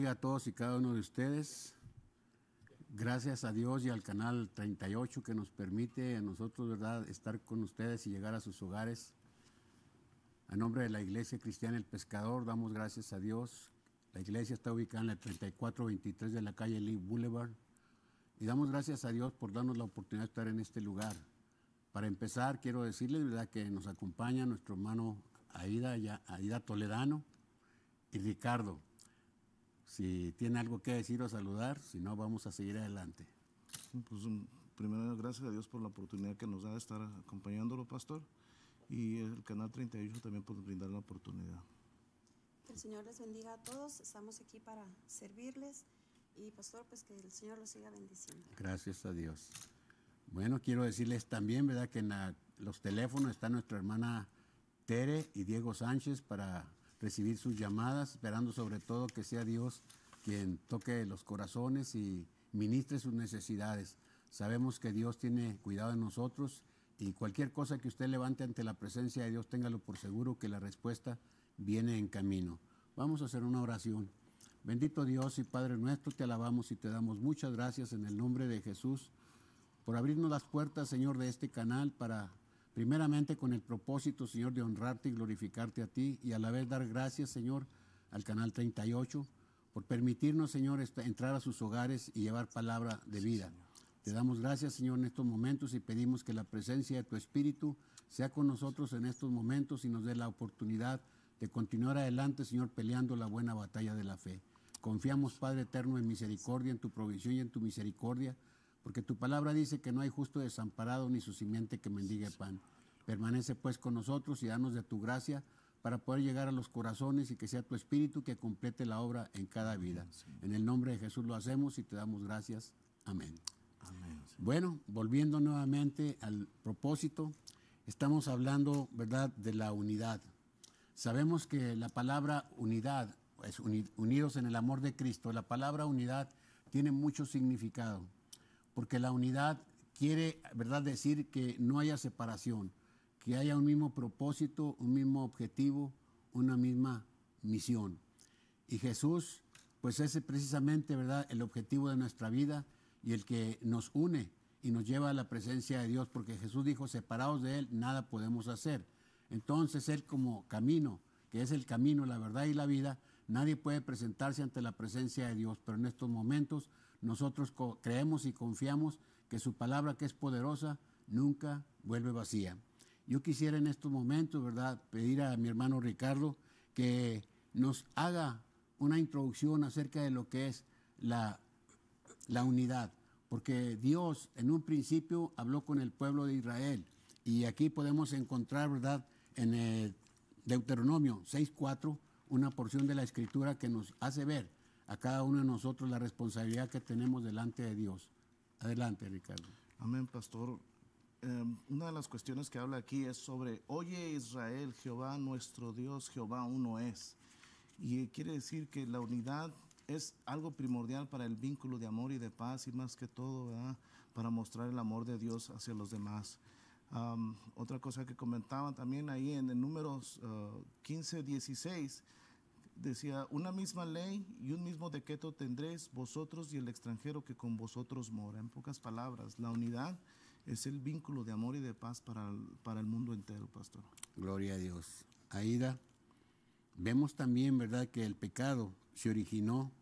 bendiga a todos y cada uno de ustedes. Gracias a Dios y al canal 38 que nos permite a nosotros, ¿verdad?, estar con ustedes y llegar a sus hogares. A nombre de la Iglesia Cristiana El Pescador, damos gracias a Dios. La iglesia está ubicada en la 3423 de la calle Lee Boulevard. Y damos gracias a Dios por darnos la oportunidad de estar en este lugar. Para empezar, quiero decirles, ¿verdad?, que nos acompaña nuestro hermano Aida Toledano y Ricardo. Si tiene algo que decir o saludar, si no, vamos a seguir adelante. Pues primero, gracias a Dios por la oportunidad que nos da de estar acompañándolo, pastor. Y el canal 38 también por brindar la oportunidad. Que el Señor les bendiga a todos. Estamos aquí para servirles. Y pastor, pues que el Señor los siga bendiciendo. Gracias a Dios. Bueno, quiero decirles también, ¿verdad?, que en los teléfonos está nuestra hermana Tere y Diego Sánchez para recibir sus llamadas, esperando sobre todo que sea Dios quien toque los corazones y ministre sus necesidades. Sabemos que Dios tiene cuidado de nosotros y cualquier cosa que usted levante ante la presencia de Dios, téngalo por seguro que la respuesta viene en camino. Vamos a hacer una oración. Bendito Dios y Padre nuestro, te alabamos y te damos muchas gracias en el nombre de Jesús por abrirnos las puertas, Señor, de este canal para, primeramente, con el propósito, Señor, de honrarte y glorificarte a ti y a la vez dar gracias, Señor, al canal 38 por permitirnos, Señor, entrar a sus hogares y llevar palabra de vida. Te damos gracias, Señor, en estos momentos y pedimos que la presencia de tu Espíritu sea con nosotros en estos momentos y nos dé la oportunidad de continuar adelante, Señor, peleando la buena batalla de la fe. Confiamos, Padre eterno, en misericordia, en tu provisión y en tu misericordia, porque tu palabra dice que no hay justo desamparado ni su simiente que mendigue pan. Permanece pues con nosotros y danos de tu gracia para poder llegar a los corazones y que sea tu Espíritu que complete la obra en cada vida. En el nombre de Jesús lo hacemos y te damos gracias. Amén. Amén. Bueno, volviendo nuevamente al propósito, estamos hablando, ¿verdad?, de la unidad. Sabemos que la palabra unidad, es unidos en el amor de Cristo, la palabra unidad tiene mucho significado, porque la unidad quiere, ¿verdad?, decir que no haya separación, que haya un mismo propósito, un mismo objetivo, una misma misión. Y Jesús, pues ese es precisamente, ¿verdad?, el objetivo de nuestra vida y el que nos une y nos lleva a la presencia de Dios, porque Jesús dijo, separados de Él, nada podemos hacer. Entonces Él como camino, que es el camino, la verdad y la vida, nadie puede presentarse ante la presencia de Dios, pero en estos momentos nosotros creemos y confiamos que su palabra, que es poderosa, nunca vuelve vacía. Yo quisiera en estos momentos, ¿verdad?, pedir a mi hermano Ricardo que nos haga una introducción acerca de lo que es la unidad, porque Dios en un principio habló con el pueblo de Israel y aquí podemos encontrar, ¿verdad?, en el Deuteronomio 6:4, una porción de la Escritura que nos hace ver a cada uno de nosotros la responsabilidad que tenemos delante de Dios. Adelante, Ricardo. Amén, pastor. Una de las cuestiones que habla aquí es sobre, oye Israel, Jehová nuestro Dios, Jehová uno es. Y quiere decir que la unidad es algo primordial para el vínculo de amor y de paz y más que todo, ¿verdad?, para mostrar el amor de Dios hacia los demás. Otra cosa que comentaban también ahí en el Números 15:16, decía, una misma ley y un mismo decreto tendréis vosotros y el extranjero que con vosotros mora. En pocas palabras, la unidad es el vínculo de amor y de paz para el mundo entero, pastor. Gloria a Dios. Aida, vemos también, ¿verdad?, que el pecado se originó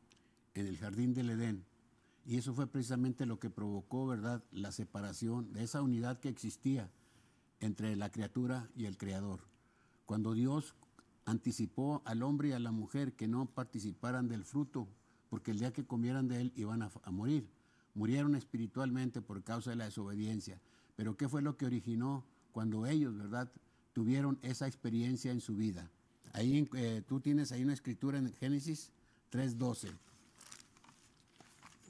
en el jardín del Edén y eso fue precisamente lo que provocó, ¿verdad?, la separación de esa unidad que existía entre la criatura y el Creador. Cuando Dios anticipó al hombre y a la mujer que no participaran del fruto, porque el día que comieran de él iban a morir. Murieron espiritualmente por causa de la desobediencia. Pero ¿qué fue lo que originó cuando ellos, ¿verdad?, tuvieron esa experiencia en su vida? Ahí tú tienes ahí una escritura en Génesis 3:12.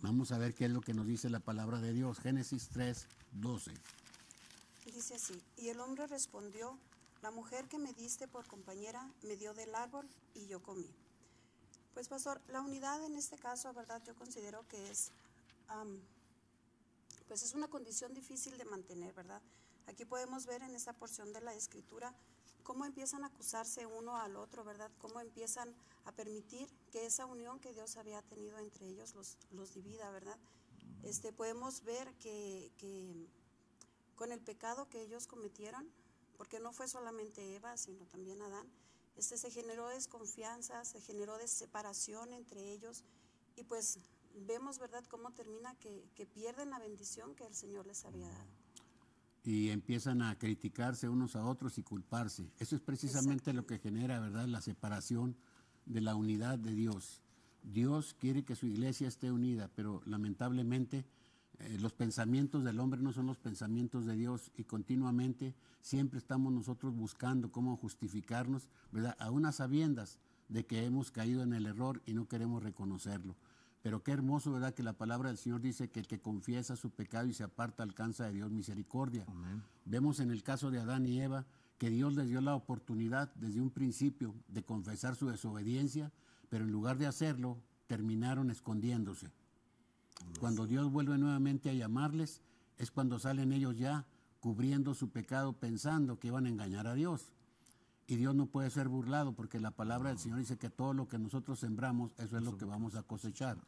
Vamos a ver qué es lo que nos dice la palabra de Dios. Génesis 3:12. Dice así, y el hombre respondió, la mujer que me diste por compañera me dio del árbol y yo comí. Pues pastor, la unidad en este caso, ¿verdad?, yo considero que pues es una condición difícil de mantener, ¿verdad? Aquí podemos ver en esta porción de la Escritura cómo empiezan a acusarse uno al otro, ¿verdad? Cómo empiezan a permitir que esa unión que Dios había tenido entre ellos los divida, ¿verdad? Podemos ver que con el pecado que ellos cometieron, porque no fue solamente Eva, sino también Adán, se generó desconfianza, se generó separación entre ellos, y pues vemos, ¿verdad?, cómo termina que pierden la bendición que el Señor les había dado. Y empiezan a criticarse unos a otros y culparse. Eso es precisamente lo que genera, ¿verdad?, la separación de la unidad de Dios. Dios quiere que su iglesia esté unida, pero lamentablemente los pensamientos del hombre no son los pensamientos de Dios, y continuamente siempre estamos nosotros buscando cómo justificarnos, ¿verdad?, aún a sabiendas de que hemos caído en el error y no queremos reconocerlo. Pero qué hermoso, ¿verdad?, que la palabra del Señor dice que el que confiesa su pecado y se aparta alcanza de Dios misericordia. Amén. Vemos en el caso de Adán y Eva que Dios les dio la oportunidad desde un principio de confesar su desobediencia, pero en lugar de hacerlo, terminaron escondiéndose. Cuando Dios vuelve nuevamente a llamarles, es cuando salen ellos ya cubriendo su pecado, pensando que iban a engañar a Dios. Y Dios no puede ser burlado, porque la palabra del Señor dice que todo lo que nosotros sembramos, eso es lo que vamos a cosechar.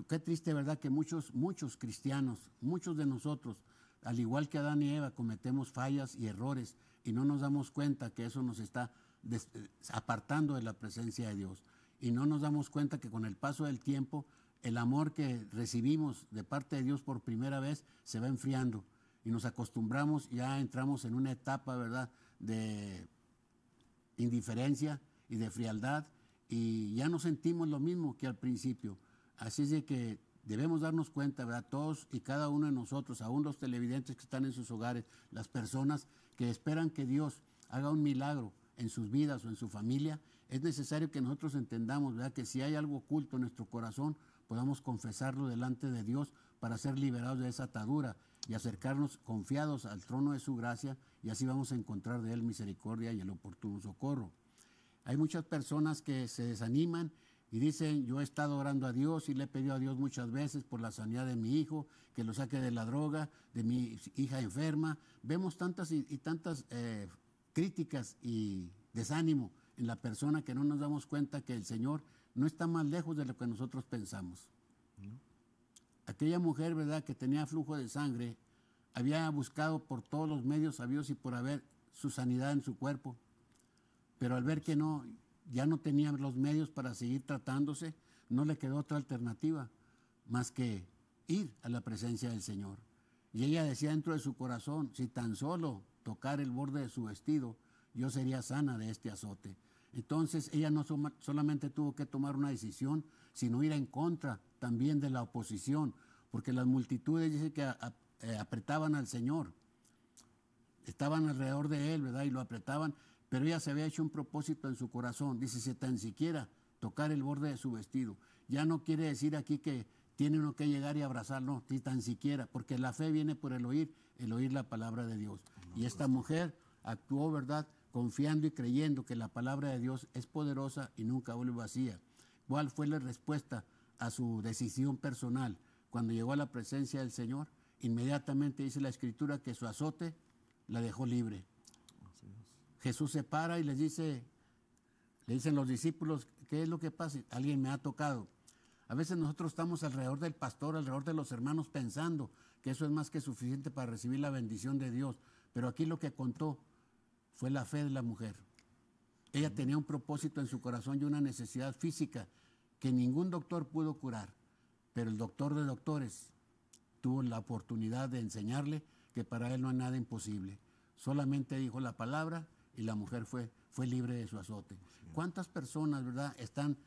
Qué triste, ¿verdad?, que muchos cristianos, muchos de nosotros, al igual que Adán y Eva, cometemos fallas y errores y no nos damos cuenta que eso nos está apartando de la presencia de Dios. Y no nos damos cuenta que con el paso del tiempo, el amor que recibimos de parte de Dios por primera vez se va enfriando y nos acostumbramos, ya entramos en una etapa, ¿verdad?, de indiferencia y de frialdad, y ya no sentimos lo mismo que al principio. Así es de que debemos darnos cuenta, ¿verdad?, todos y cada uno de nosotros, aún los televidentes que están en sus hogares, las personas que esperan que Dios haga un milagro en sus vidas o en su familia, es necesario que nosotros entendamos, ¿verdad?, que si hay algo oculto en nuestro corazón, podamos confesarlo delante de Dios para ser liberados de esa atadura y acercarnos confiados al trono de su gracia, y así vamos a encontrar de Él misericordia y el oportuno socorro. Hay muchas personas que se desaniman y dicen: yo he estado orando a Dios y le he pedido a Dios muchas veces por la sanidad de mi hijo, que lo saque de la droga, de mi hija enferma. Vemos tantas y tantas críticas y desánimo en la persona, que no nos damos cuenta que el Señor no está más lejos de lo que nosotros pensamos. Aquella mujer, ¿verdad?, que tenía flujo de sangre, había buscado por todos los medios sabios y por haber su sanidad en su cuerpo, pero al ver que ya no tenía los medios para seguir tratándose, no le quedó otra alternativa más que ir a la presencia del Señor. Y ella decía dentro de su corazón: si tan solo tocar el borde de su vestido, yo sería sana de este azote. Entonces ella no solamente tuvo que tomar una decisión, sino ir en contra también de la oposición, porque las multitudes, dice que apretaban al Señor, estaban alrededor de Él, ¿verdad?, y lo apretaban, pero ella se había hecho un propósito en su corazón. Dice: si tan siquiera tocar el borde de su vestido. Ya no quiere decir aquí que tiene uno que llegar y abrazarlo, si tan siquiera, porque la fe viene por el oír la palabra de Dios. Y esta mujer actuó, ¿verdad?, confiando y creyendo que la palabra de Dios es poderosa y nunca vuelve vacía. ¿Cuál fue la respuesta a su decisión personal? Cuando llegó a la presencia del Señor, inmediatamente dice la Escritura que su azote la dejó libre. Jesús se para y le dicen los discípulos: ¿qué es lo que pasa? Alguien me ha tocado. A veces nosotros estamos alrededor del pastor, alrededor de los hermanos, pensando que eso es más que suficiente para recibir la bendición de Dios. Pero aquí lo que contó fue la fe de la mujer. Ella tenía un propósito en su corazón y una necesidad física que ningún doctor pudo curar, pero el doctor de doctores tuvo la oportunidad de enseñarle que para él no hay nada imposible. Solamente dijo la palabra y la mujer fue libre de su azote. ¿Cuántas personas, verdad, están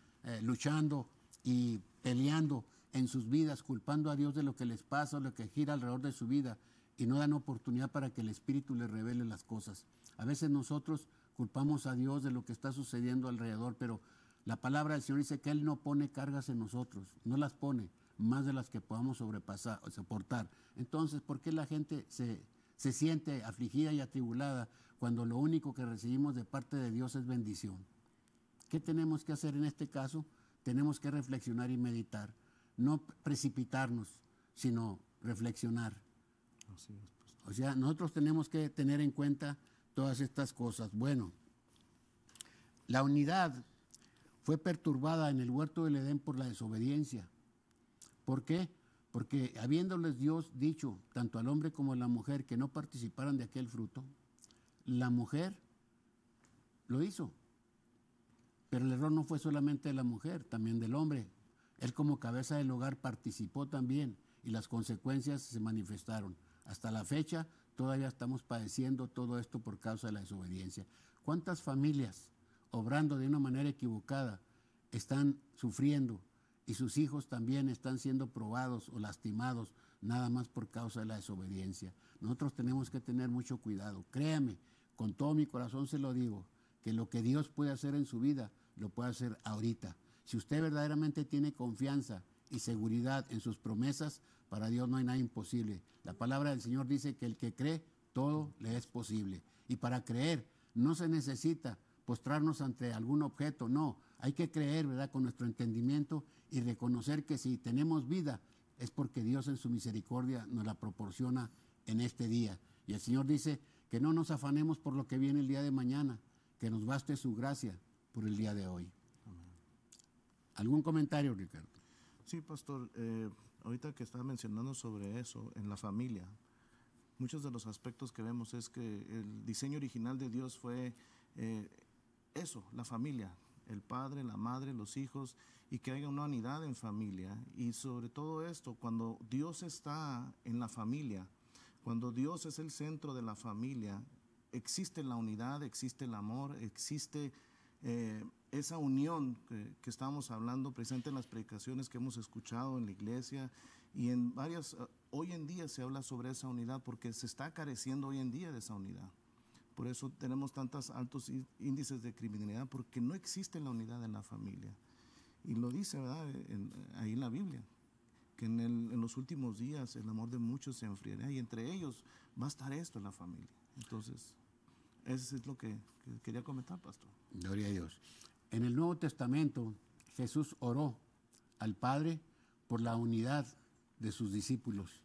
luchando y peleando en sus vidas, culpando a Dios de lo que les pasa o lo que gira alrededor de su vida, y no dan oportunidad para que el Espíritu les revele las cosas? A veces nosotros culpamos a Dios de lo que está sucediendo alrededor, pero la palabra del Señor dice que Él no pone cargas en nosotros, no las pone más de las que podamos sobrepasar o soportar. Entonces, ¿por qué la gente se siente afligida y atribulada cuando lo único que recibimos de parte de Dios es bendición? ¿Qué tenemos que hacer en este caso? Tenemos que reflexionar y meditar, no precipitarnos, sino reflexionar. Así es, pastor. O sea, nosotros tenemos que tener en cuenta todas estas cosas. Bueno, La unidad fue perturbada en el huerto del Edén por la desobediencia. ¿Por qué? Porque habiéndoles Dios dicho, tanto al hombre como a la mujer, que no participaran de aquel fruto, la mujer lo hizo. Pero el error no fue solamente de la mujer, también del hombre. Él como cabeza del hogar participó también y las consecuencias se manifestaron. Hasta la fecha todavía estamos padeciendo todo esto por causa de la desobediencia. ¿Cuántas familias, obrando de una manera equivocada, están sufriendo y sus hijos también están siendo probados o lastimados nada más por causa de la desobediencia? Nosotros tenemos que tener mucho cuidado. Créame, con todo mi corazón se lo digo, que lo que Dios puede hacer en su vida, lo puede hacer ahorita. Si usted verdaderamente tiene confianza y seguridad en sus promesas, para Dios no hay nada imposible. La palabra del Señor dice que el que cree, todo le es posible. Y para creer no se necesita postrarnos ante algún objeto, no. Hay que creer, ¿verdad?, con nuestro entendimiento y reconocer que si tenemos vida es porque Dios en su misericordia nos la proporciona en este día. Y el Señor dice que no nos afanemos por lo que viene el día de mañana, que nos baste su gracia por el día de hoy. ¿Algún comentario, Ricardo? Sí, pastor, ahorita que estaba mencionando sobre eso, en la familia, muchos de los aspectos que vemos es que el diseño original de Dios fue eso, la familia, el padre, la madre, los hijos, y que haya una unidad en familia. Y sobre todo esto, cuando Dios está en la familia, cuando Dios es el centro de la familia, existe la unidad, existe el amor, existe esa unión que estábamos hablando presente en las predicaciones que hemos escuchado en la iglesia y en varias, hoy en día se habla sobre esa unidad porque se está careciendo hoy en día de esa unidad. Por eso tenemos tantos altos índices de criminalidad, porque no existe la unidad en la familia. Y lo dice, ¿verdad?, ahí en la Biblia, que en los últimos días el amor de muchos se enfriará y entre ellos va a estar esto en la familia. Entonces, eso es lo que quería comentar, pastor. Gloria a Dios. En el Nuevo Testamento, Jesús oró al Padre por la unidad de sus discípulos,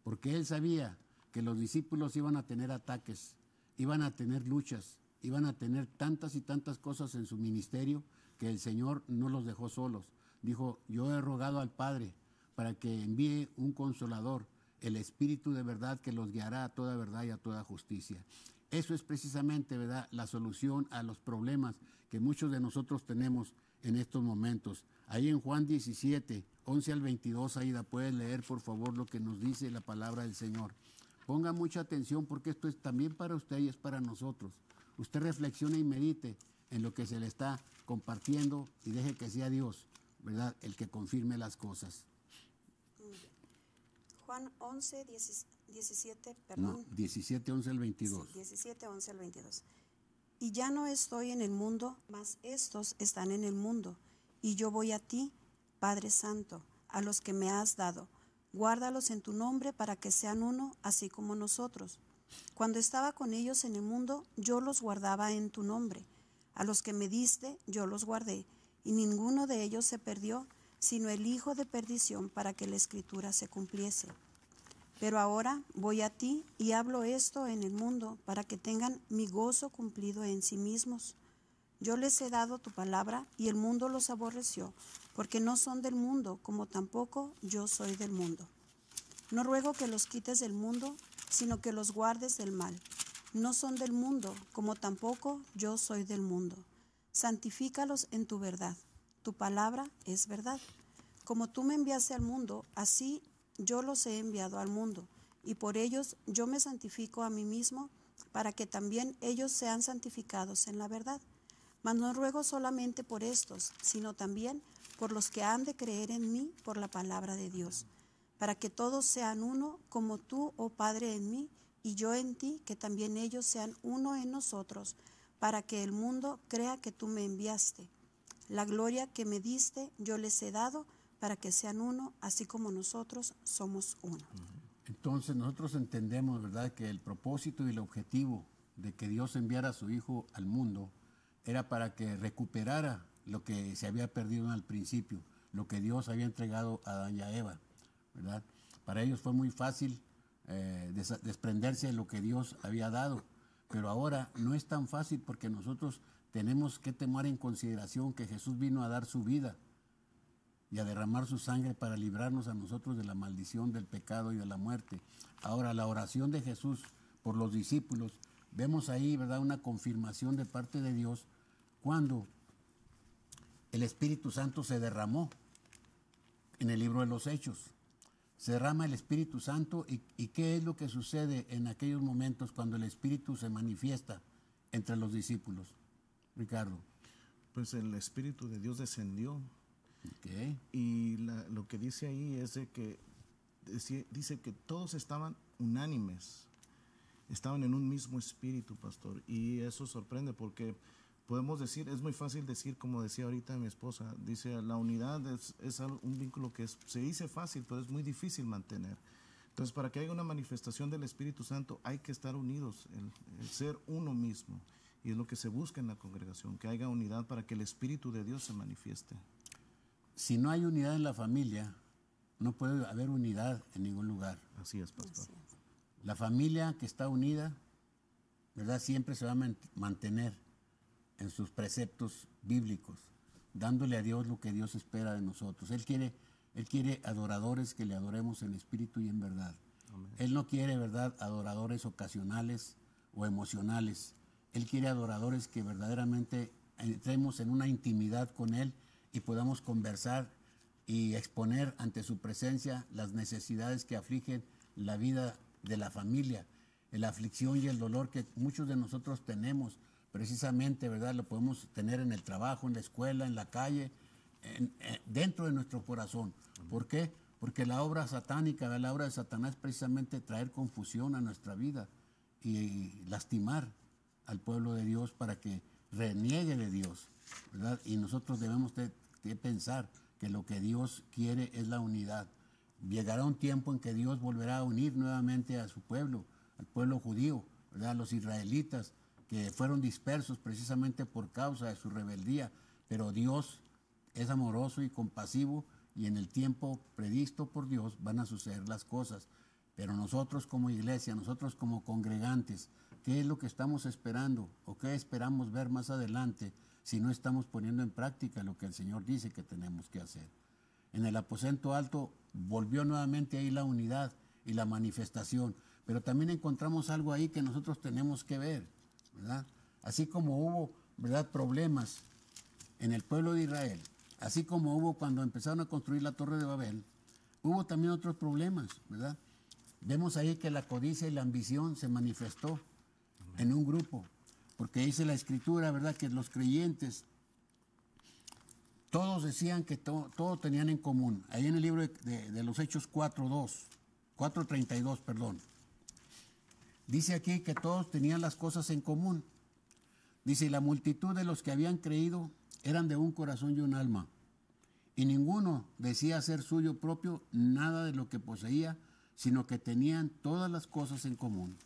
porque Él sabía que los discípulos iban a tener ataques, iban a tener luchas, iban a tener tantas y tantas cosas en su ministerio que el Señor no los dejó solos. Dijo, yo he rogado al Padre para que envíe un consolador, el Espíritu de verdad que los guiará a toda verdad y a toda justicia. Eso es precisamente, ¿verdad?, la solución a los problemas que muchos de nosotros tenemos en estos momentos. Ahí en Juan 17, 11 al 22, Aida, puedes leer por favor lo que nos dice la palabra del Señor. Ponga mucha atención porque esto es también para usted y es para nosotros. Usted reflexione y medite en lo que se le está compartiendo y deje que sea Dios, ¿verdad?, el que confirme las cosas. Juan 11, 17, perdón. No, 17, 11 al 22. Sí, 17, 11 al 22. Y ya no estoy en el mundo, mas estos están en el mundo. Y yo voy a ti, Padre Santo, a los que me has dado. Guárdalos en tu nombre para que sean uno, así como nosotros. Cuando estaba con ellos en el mundo, yo los guardaba en tu nombre. A los que me diste, yo los guardé, y ninguno de ellos se perdió, sino el hijo de perdición, para que la escritura se cumpliese. Pero ahora voy a ti y hablo esto en el mundo, para que tengan mi gozo cumplido en sí mismos. Yo les he dado tu palabra, y el mundo los aborreció, porque no son del mundo, como tampoco yo soy del mundo. No ruego que los quites del mundo, sino que los guardes del mal. No son del mundo, como tampoco yo soy del mundo. Santifícalos en tu verdad. Tu palabra es verdad. Como tú me enviaste al mundo, así yo los he enviado al mundo, y por ellos yo me santifico a mí mismo, para que también ellos sean santificados en la verdad. Mas no ruego solamente por estos, sino también por los que han de creer en mí por la palabra de Dios, para que todos sean uno, como tú, oh Padre, en mí, y yo en ti, que también ellos sean uno en nosotros, para que el mundo crea que tú me enviaste. La gloria que me diste yo les he dado, para que sean uno, así como nosotros somos uno. Entonces nosotros entendemos, ¿verdad?, que el propósito y el objetivo de que Dios enviara a su Hijo al mundo era para que recuperara lo que se había perdido al principio, lo que Dios había entregado a Adán y a Eva, ¿verdad? Para ellos fue muy fácil desprenderse de lo que Dios había dado, pero ahora no es tan fácil porque nosotros tenemos que tomar en consideración que Jesús vino a dar su vida y a derramar su sangre para librarnos a nosotros de la maldición, del pecado y de la muerte. Ahora, la oración de Jesús por los discípulos, vemos ahí, ¿verdad?, una confirmación de parte de Dios cuando el Espíritu Santo se derramó en el libro de los Hechos. Se derrama el Espíritu Santo y ¿qué es lo que sucede en aquellos momentos cuando el Espíritu se manifiesta entre los discípulos? Ricardo. Pues el Espíritu de Dios descendió. Okay. Y lo que dice ahí es de que dice que todos estaban unánimes, estaban en un mismo espíritu, pastor. Y eso sorprende porque podemos decir, es muy fácil decir, como decía ahorita mi esposa, dice, la unidad es un vínculo que se dice fácil, pero es muy difícil mantener. Entonces, para que haya una manifestación del Espíritu Santo, hay que estar unidos, el ser uno mismo. Y es lo que se busca en la congregación, que haya unidad para que el Espíritu de Dios se manifieste. Si no hay unidad en la familia, no puede haber unidad en ningún lugar. Así es, pastor. Así es. La familia que está unida, ¿verdad?, siempre se va a mantener en sus preceptos bíblicos, dándole a Dios lo que Dios espera de nosotros. Él quiere adoradores que le adoremos en espíritu y en verdad. Amén. Él no quiere, ¿verdad?, adoradores ocasionales o emocionales. Él quiere adoradores que verdaderamente entremos en una intimidad con Él y podamos conversar y exponer ante su presencia las necesidades que afligen la vida de la familia, la aflicción y el dolor que muchos de nosotros tenemos, precisamente, ¿verdad? Lo podemos tener en el trabajo, en la escuela, en la calle, dentro de nuestro corazón. ¿Por qué? Porque la obra satánica, la obra de Satanás es precisamente traer confusión a nuestra vida y lastimar al pueblo de Dios para que reniegue de Dios, ¿verdad? Y nosotros debemos de pensar que lo que Dios quiere es la unidad. Llegará un tiempo en que Dios volverá a unir nuevamente a su pueblo, al pueblo judío, ¿verdad?, a los israelitas que fueron dispersos precisamente por causa de su rebeldía, pero Dios es amoroso y compasivo y en el tiempo previsto por Dios van a suceder las cosas. Pero nosotros como iglesia, nosotros como congregantes, ¿qué es lo que estamos esperando o qué esperamos ver más adelante si no estamos poniendo en práctica lo que el Señor dice que tenemos que hacer? En el aposento alto volvió nuevamente ahí la unidad y la manifestación, pero también encontramos algo ahí que nosotros tenemos que ver, ¿verdad? Así como hubo, ¿verdad?, problemas en el pueblo de Israel, así como hubo cuando empezaron a construir la Torre de Babel, hubo también otros problemas, ¿verdad? Vemos ahí que la codicia y la ambición se manifestó en un grupo, porque dice la Escritura, ¿verdad?, que los creyentes todos decían que todo tenían en común. Ahí en el libro de los Hechos 4:32, perdón. Dice aquí que todos tenían las cosas en común. Dice, y la multitud de los que habían creído eran de un corazón y un alma. Y ninguno decía ser suyo propio nada de lo que poseía, sino que tenían todas las cosas en común.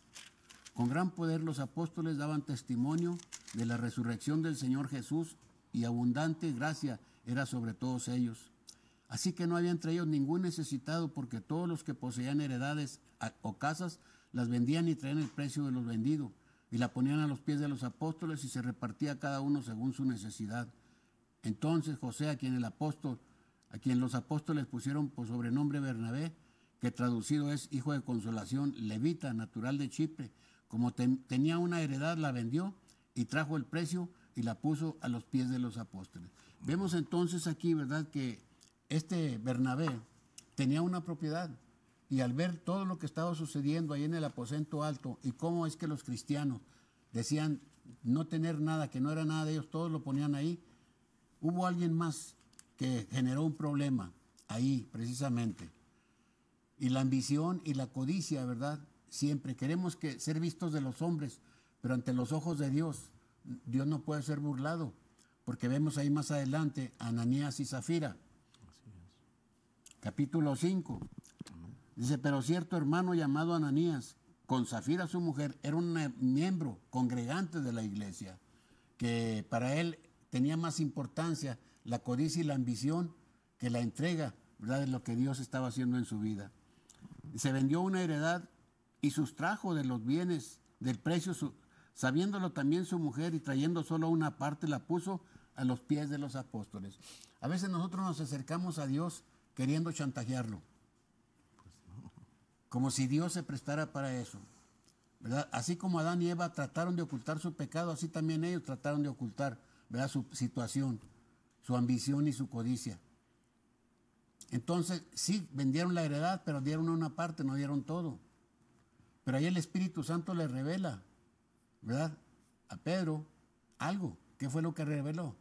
Con gran poder los apóstoles daban testimonio de la resurrección del Señor Jesús y abundante gracia era sobre todos ellos. Así que no había entre ellos ningún necesitado, porque todos los que poseían heredades o casas las vendían y traían el precio de los vendidos y la ponían a los pies de los apóstoles y se repartía cada uno según su necesidad. Entonces José, a quien los apóstoles pusieron por sobrenombre Bernabé, que traducido es hijo de consolación, levita, natural de Chipre, como tenía una heredad, la vendió y trajo el precio y la puso a los pies de los apóstoles. Vemos entonces aquí, ¿verdad?, que este Bernabé tenía una propiedad y al ver todo lo que estaba sucediendo ahí en el aposento alto y cómo es que los cristianos decían no tener nada, que no era nada de ellos, todos lo ponían ahí, hubo alguien más que generó un problema ahí precisamente. Y la ambición y la codicia, ¿verdad? Siempre queremos ser vistos de los hombres, pero ante los ojos de Dios, Dios no puede ser burlado, porque vemos ahí más adelante a Ananías y Zafira. Capítulo 5. Dice, pero cierto hermano llamado Ananías, con Zafira su mujer, era un miembro congregante de la iglesia, que para él tenía más importancia la codicia y la ambición que la entrega, ¿verdad?, de lo que Dios estaba haciendo en su vida. Se vendió una heredad y sustrajo de los bienes del precio Sabiéndolo también su mujer y trayendo solo una parte, la puso a los pies de los apóstoles. A veces nosotros nos acercamos a Dios queriendo chantajearlo. Como si Dios se prestara para eso, ¿verdad? Así como Adán y Eva trataron de ocultar su pecado, así también ellos trataron de ocultar, ¿verdad?, su situación, su ambición y su codicia. Entonces, sí, vendieron la heredad, pero dieron una parte, no dieron todo. Pero ahí el Espíritu Santo le revela, ¿verdad?, a Pedro algo. ¿Qué fue lo que reveló?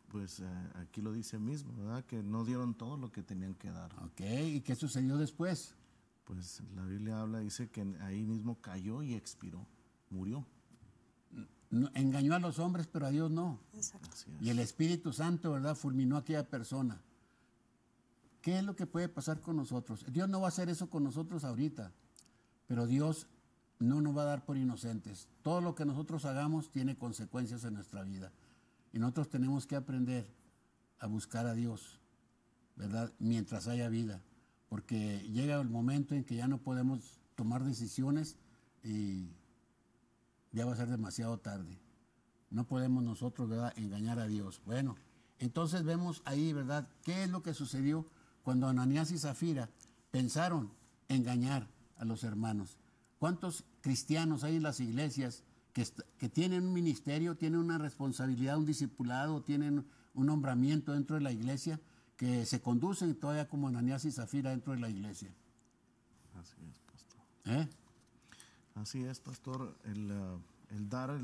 Pues aquí lo dice mismo, ¿verdad? Que no dieron todo lo que tenían que dar. Ok, ¿y qué sucedió después? Pues la Biblia habla, dice que ahí mismo cayó y expiró, murió. Engañó a los hombres, pero a Dios no. Exacto. Así es. Y el Espíritu Santo, ¿verdad?, fulminó a aquella persona. ¿Qué es lo que puede pasar con nosotros? Dios no va a hacer eso con nosotros ahorita, pero Dios no nos va a dar por inocentes. Todo lo que nosotros hagamos tiene consecuencias en nuestra vida. Y nosotros tenemos que aprender a buscar a Dios, ¿verdad?, mientras haya vida. Porque llega el momento en que ya no podemos tomar decisiones y ya va a ser demasiado tarde. No podemos nosotros, ¿verdad?, engañar a Dios. Bueno, entonces vemos ahí, ¿verdad?, qué es lo que sucedió cuando Ananías y Zafira pensaron engañar a los hermanos. ¿Cuántos cristianos hay en las iglesias que tienen un ministerio, tienen una responsabilidad, un discipulado, tienen un nombramiento dentro de la iglesia, que se conducen todavía como Ananías y Zafira dentro de la iglesia? Así es, pastor. ¿Eh? Así es, pastor. El dar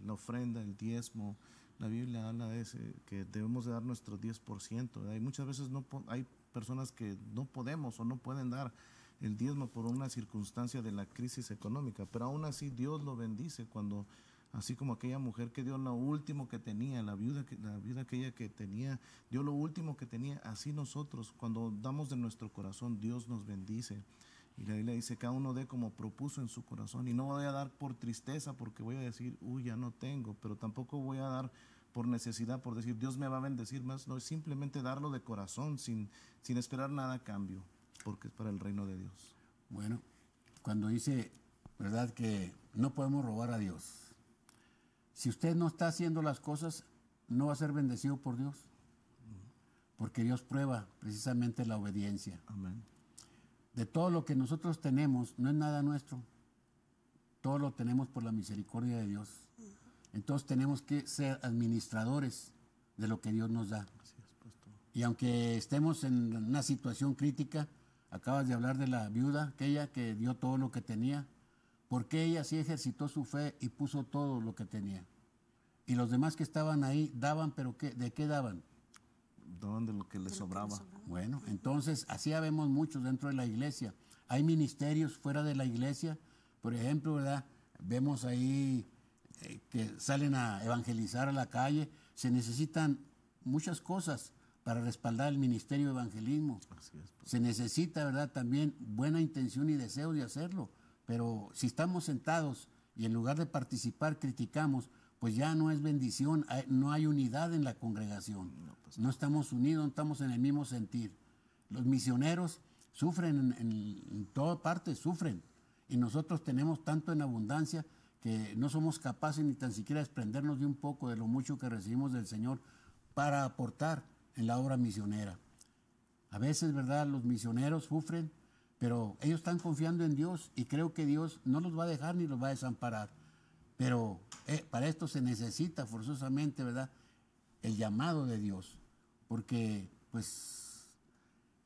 la ofrenda, el diezmo, la Biblia habla de que debemos de dar nuestro 10%. ¿verdad? Y muchas veces hay personas que no podemos o no pueden dar el diezmo por una circunstancia de la crisis económica, pero aún así Dios lo bendice cuando, así como aquella mujer que dio lo último que tenía, la viuda aquella que tenía, dio lo último que tenía, así nosotros, cuando damos de nuestro corazón, Dios nos bendice. Y la Biblia dice, cada uno dé como propuso en su corazón, y no voy a dar por tristeza, porque voy a decir, uy, ya no tengo, pero tampoco voy a dar por necesidad, por decir, Dios me va a bendecir más, no, es simplemente darlo de corazón, sin esperar nada a cambio, porque es para el reino de Dios. Bueno, cuando dice, ¿verdad?, que no podemos robar a Dios. Si usted no está haciendo las cosas, no va a ser bendecido por Dios. Porque Dios prueba precisamente la obediencia. Amén. De todo lo que nosotros tenemos, no es nada nuestro. Todo lo tenemos por la misericordia de Dios. Entonces tenemos que ser administradores de lo que Dios nos da. Así es, pastor. Y aunque estemos en una situación crítica, acabas de hablar de la viuda, aquella que dio todo lo que tenía, porque ella sí ejercitó su fe y puso todo lo que tenía. Y los demás que estaban ahí daban, pero ¿de qué daban? Daban de lo que les sobraba. Bueno, entonces así vemos muchos dentro de la iglesia. Hay ministerios fuera de la iglesia, por ejemplo, ¿verdad? Vemos ahí que salen a evangelizar a la calle. Se necesitan muchas cosas para respaldar el ministerio de evangelismo. Así es, pastor. Se necesita, ¿verdad?, también buena intención y deseo de hacerlo. Pero si estamos sentados y en lugar de participar criticamos, pues ya no es bendición, no hay unidad en la congregación. No estamos unidos, no estamos en el mismo sentir. Los misioneros sufren en toda parte, sufren. Y nosotros tenemos tanto en abundancia que no somos capaces ni tan siquiera desprendernos de un poco de lo mucho que recibimos del Señor para aportar en la obra misionera. A veces, ¿verdad?, los misioneros sufren, pero ellos están confiando en Dios y creo que Dios no los va a dejar ni los va a desamparar. Pero para esto se necesita forzosamente, ¿verdad?, el llamado de Dios. Porque, pues,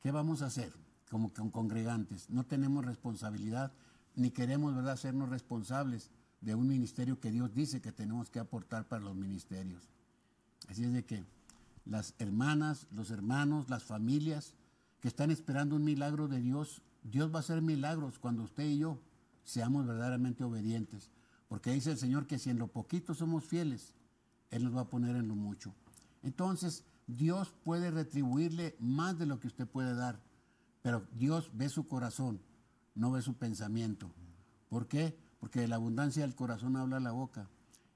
¿qué vamos a hacer como congregantes? No tenemos responsabilidad ni queremos, ¿verdad?, hacernos responsables de un ministerio que Dios dice que tenemos que aportar para los ministerios. Así es de que las hermanas, los hermanos, las familias que están esperando un milagro de Dios, Dios va a hacer milagros cuando usted y yo seamos verdaderamente obedientes. Porque dice el Señor que si en lo poquito somos fieles, Él nos va a poner en lo mucho. Entonces, Dios puede retribuirle más de lo que usted puede dar, pero Dios ve su corazón, no ve su pensamiento. ¿Por qué? Porque de la abundancia del corazón habla la boca.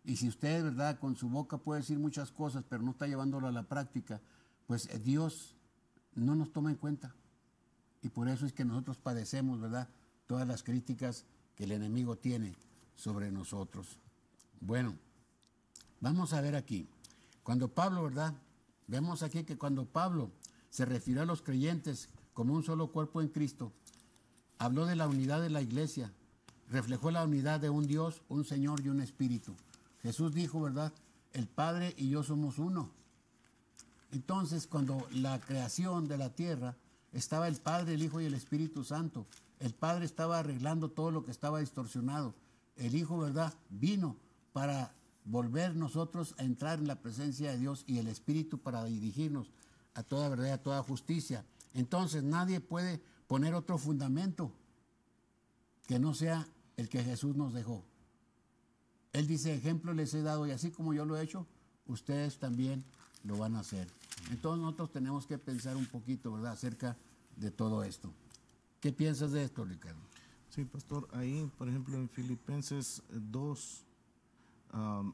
Y si usted, ¿verdad?, con su boca puede decir muchas cosas, pero no está llevándolo a la práctica, pues Dios no nos toma en cuenta. Y por eso es que nosotros padecemos, ¿verdad?, todas las críticas que el enemigo tiene sobre nosotros. Bueno, vamos a ver aquí. Cuando Pablo, ¿verdad? Vemos aquí que cuando Pablo se refirió a los creyentes como un solo cuerpo en Cristo, habló de la unidad de la iglesia, reflejó la unidad de un Dios, un Señor y un Espíritu. Jesús dijo, ¿verdad? El Padre y yo somos uno. Entonces, cuando la creación de la tierra, estaba el Padre, el Hijo y el Espíritu Santo. El Padre estaba arreglando todo lo que estaba distorsionado. El Hijo, ¿verdad? Vino para volver nosotros a entrar en la presencia de Dios, y el Espíritu para dirigirnos a toda verdad y a toda justicia. Entonces, nadie puede poner otro fundamento que no sea el que Jesús nos dejó. Él dice, ejemplo les he dado, y así como yo lo he hecho, ustedes también lo van a hacer. Entonces nosotros tenemos que pensar un poquito, ¿verdad?, acerca de todo esto. ¿Qué piensas de esto, Ricardo? Sí, pastor, ahí, por ejemplo, en Filipenses 2,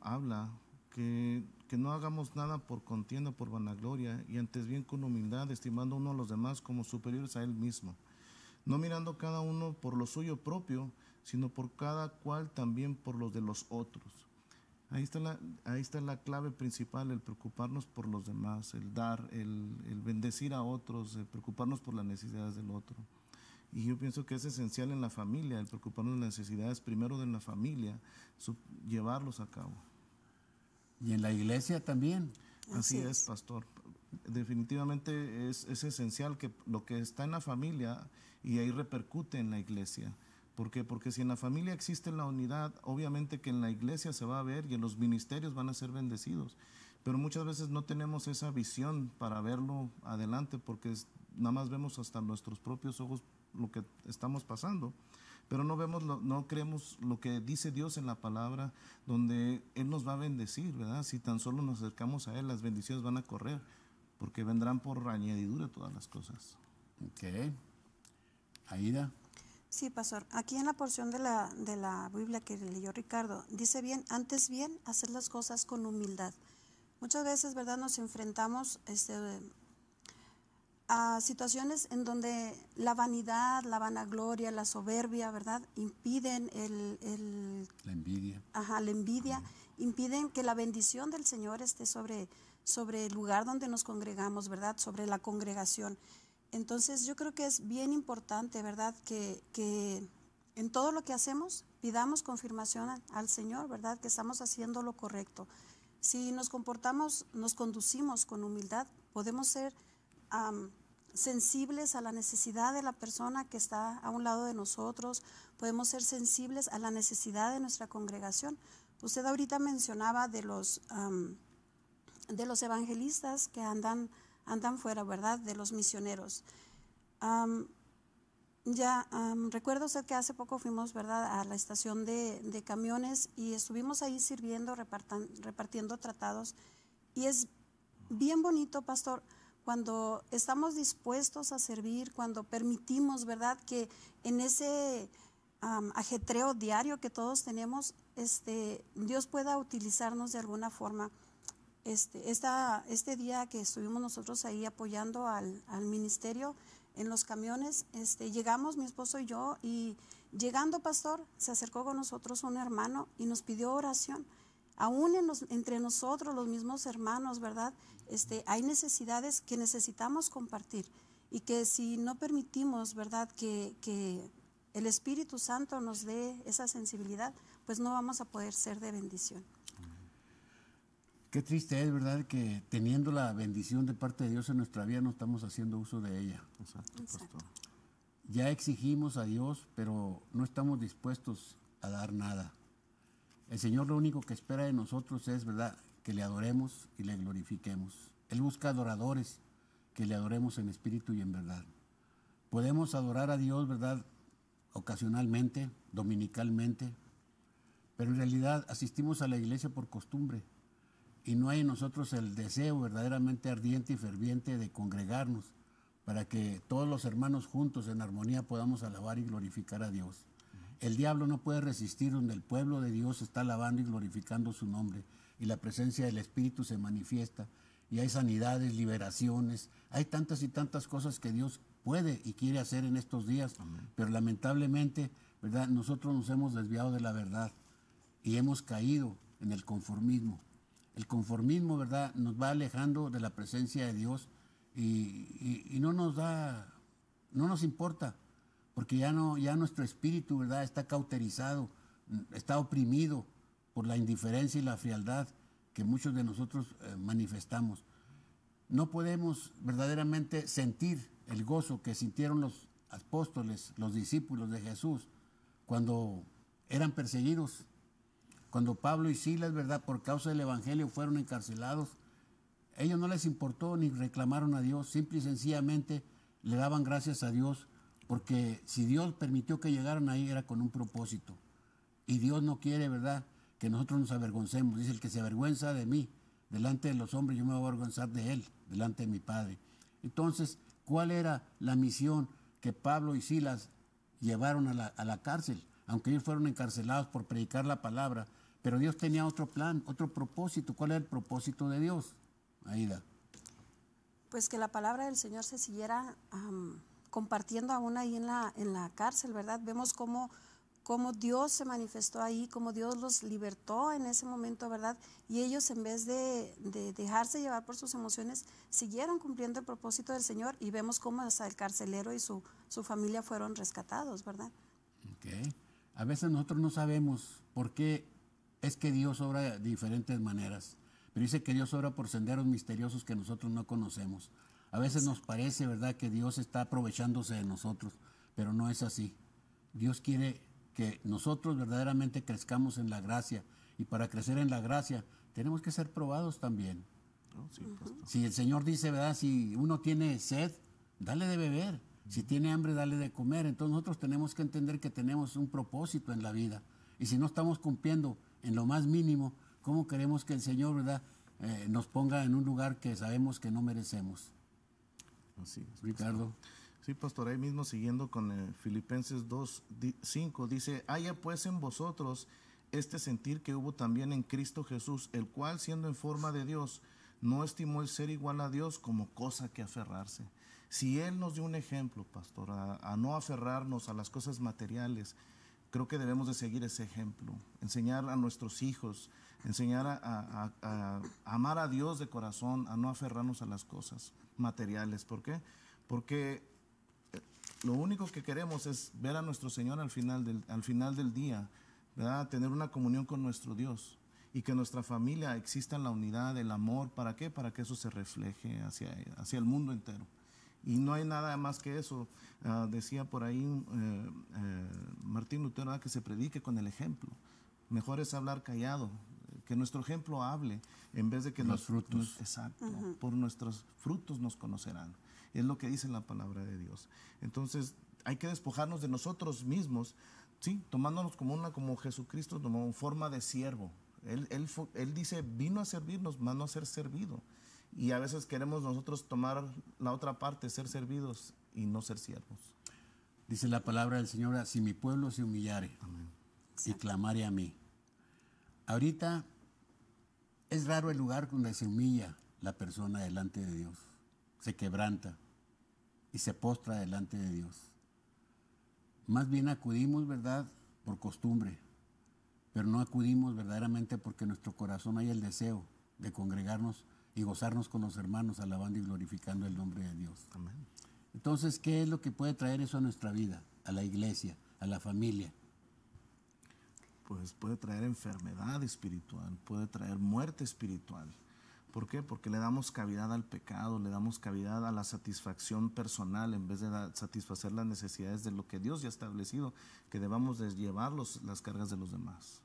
habla que no hagamos nada por contienda, por vanagloria, y antes bien con humildad, estimando uno a los demás como superiores a él mismo, no mirando cada uno por lo suyo propio, sino por cada cual también por los de los otros. Ahí está la clave principal, el preocuparnos por los demás, el dar, el bendecir a otros, el preocuparnos por las necesidades del otro. Y yo pienso que es esencial en la familia, el preocuparnos de las necesidades primero de la familia, llevarlos a cabo. Y en la iglesia también. Así es, pastor. Definitivamente es esencial que lo que está en la familia y ahí repercute en la iglesia. ¿Por qué? Porque si en la familia existe la unidad, obviamente que en la iglesia se va a ver y en los ministerios van a ser bendecidos. Pero muchas veces no tenemos esa visión para verlo adelante, porque nada más vemos hasta nuestros propios ojos lo que estamos pasando. Pero no creemos lo que dice Dios en la palabra, donde Él nos va a bendecir, ¿verdad? Si tan solo nos acercamos a Él, las bendiciones van a correr, porque vendrán por añadidura todas las cosas. Ok. Aida. Sí, pastor. Aquí en la porción de la Biblia que leyó Ricardo, dice bien, antes bien, hacer las cosas con humildad. Muchas veces, ¿verdad?, nos enfrentamos a situaciones en donde la vanidad, la vanagloria, la soberbia, ¿verdad?, impiden la envidia. La envidia, impiden que la bendición del Señor esté sobre el lugar donde nos congregamos, ¿verdad?, sobre la congregación. Entonces yo creo que es bien importante, ¿verdad?, que en todo lo que hacemos pidamos confirmación al Señor, ¿verdad?, que estamos haciendo lo correcto. Si nos conducimos con humildad, podemos ser sensibles a la necesidad de la persona que está a un lado de nosotros, podemos ser sensibles a la necesidad de nuestra congregación. Usted ahorita mencionaba de los evangelistas que andan fuera, ¿verdad?, de los misioneros. Recuerdo usted que hace poco fuimos, ¿verdad?, a la estación de camiones y estuvimos ahí sirviendo, repartiendo tratados. Y es bien bonito, pastor, cuando estamos dispuestos a servir, cuando permitimos, ¿verdad?, que en ese ajetreo diario que todos tenemos, Dios pueda utilizarnos de alguna forma. Este día que estuvimos nosotros ahí apoyando al ministerio en los camiones, llegamos mi esposo y yo, y llegando, pastor, se acercó con nosotros un hermano y nos pidió oración. Aún entre nosotros, los mismos hermanos, ¿verdad?, hay necesidades que necesitamos compartir, y que si no permitimos, ¿verdad?, que el Espíritu Santo nos dé esa sensibilidad, pues no vamos a poder ser de bendición. Qué triste es, ¿verdad?, que teniendo la bendición de parte de Dios en nuestra vida no estamos haciendo uso de ella. Exacto, pastor. Ya exigimos a Dios, pero no estamos dispuestos a dar nada. El Señor lo único que espera de nosotros es, ¿verdad?, que le adoremos y le glorifiquemos. Él busca adoradores que le adoremos en espíritu y en verdad. Podemos adorar a Dios, ¿verdad?, ocasionalmente, dominicalmente, pero en realidad asistimos a la iglesia por costumbre y no hay en nosotros el deseo verdaderamente ardiente y ferviente de congregarnos para que todos los hermanos juntos en armonía podamos alabar y glorificar a Dios. El diablo no puede resistir donde el pueblo de Dios está alabando y glorificando su nombre y la presencia del Espíritu se manifiesta y hay sanidades, liberaciones, hay tantas y tantas cosas que Dios puede y quiere hacer en estos días. Amén. Pero lamentablemente, ¿verdad?, nosotros nos hemos desviado de la verdad. y hemos caído en el conformismo. El conformismo, ¿verdad?, nos va alejando de la presencia de Dios y no nos importa, porque ya nuestro espíritu, ¿verdad?, está cauterizado, está oprimido por la indiferencia y la frialdad que muchos de nosotros manifestamos. No podemos verdaderamente sentir el gozo que sintieron los apóstoles, los discípulos de Jesús, cuando eran perseguidos. Cuando Pablo y Silas, ¿verdad?, por causa del Evangelio fueron encarcelados, ellos no les importó ni reclamaron a Dios, simple y sencillamente le daban gracias a Dios, porque si Dios permitió que llegaran ahí era con un propósito. Y Dios no quiere, ¿verdad?, que nosotros nos avergoncemos. Dice, el que se avergüenza de mí delante de los hombres, yo me voy a avergonzar de él delante de mi Padre. Entonces, ¿cuál era la misión que Pablo y Silas llevaron a la cárcel? Aunque ellos fueron encarcelados por predicar la palabra, pero Dios tenía otro plan, otro propósito. ¿Cuál era el propósito de Dios, Aida? Pues que la palabra del Señor se siguiera compartiendo aún ahí en la cárcel, ¿verdad? Vemos cómo Dios se manifestó ahí, cómo Dios los libertó en ese momento, ¿verdad? Y ellos, en vez de dejarse llevar por sus emociones, siguieron cumpliendo el propósito del Señor, y vemos cómo hasta el carcelero y su familia fueron rescatados, ¿verdad? Okay. A veces nosotros no sabemos por qué es que Dios obra de diferentes maneras, pero dice que Dios obra por senderos misteriosos que nosotros no conocemos. A veces nos parece, ¿verdad?, que Dios está aprovechándose de nosotros, pero no es así. Dios quiere que nosotros verdaderamente crezcamos en la gracia, y para crecer en la gracia tenemos que ser probados también. Oh, sí, pastor. Si el Señor dice, ¿verdad?, si uno tiene sed, dale de beber. Si tiene hambre, dale de comer. Entonces nosotros tenemos que entender que tenemos un propósito en la vida. Y si no estamos cumpliendo en lo más mínimo, ¿cómo queremos que el Señor, ¿verdad?, nos ponga en un lugar que sabemos que no merecemos? Así es, Ricardo. Sí, pastor, ahí mismo siguiendo con Filipenses 2:5, dice, haya pues en vosotros este sentir que hubo también en Cristo Jesús, el cual, siendo en forma de Dios, no estimó el ser igual a Dios como cosa que aferrarse. Si Él nos dio un ejemplo, pastor, a no aferrarnos a las cosas materiales, creo que debemos de seguir ese ejemplo, enseñar a nuestros hijos, enseñar a amar a Dios de corazón, a no aferrarnos a las cosas materiales. ¿Por qué? Porque lo único que queremos es ver a nuestro Señor al final del día, ¿verdad?, tener una comunión con nuestro Dios, y que nuestra familia exista en la unidad, el amor. ¿Para qué? Para que eso se refleje hacia el mundo entero. Y no hay nada más que eso. Decía por ahí Martín Lutero, ¿verdad?, que se predique con el ejemplo. Mejor es hablar callado, que nuestro ejemplo hable, en vez de que los frutos. Exacto, por nuestros frutos nos conocerán. Es lo que dice la palabra de Dios. Entonces, hay que despojarnos de nosotros mismos, ¿sí?, tomándonos como Jesucristo tomó forma de siervo. Él dice, vino a servirnos, más no a ser servido. Y a veces queremos nosotros tomar la otra parte, ser servidos y no ser siervos. Dice la palabra del Señor, si mi pueblo se humillare y clamare a mí. Ahorita es raro el lugar donde se humilla la persona delante de Dios, se quebranta y se postra delante de Dios. Más bien acudimos, ¿verdad?, por costumbre, pero no acudimos verdaderamente porque en nuestro corazón hay el deseo de congregarnos y gozarnos con los hermanos, alabando y glorificando el nombre de Dios. Amén. Entonces, ¿qué es lo que puede traer eso a nuestra vida, a la iglesia, a la familia? Pues puede traer enfermedad espiritual, puede traer muerte espiritual. ¿Por qué? Porque le damos cavidad al pecado, le damos cavidad a la satisfacción personal, en vez de satisfacer las necesidades de lo que Dios ya ha establecido, que debamos de llevar las cargas de los demás.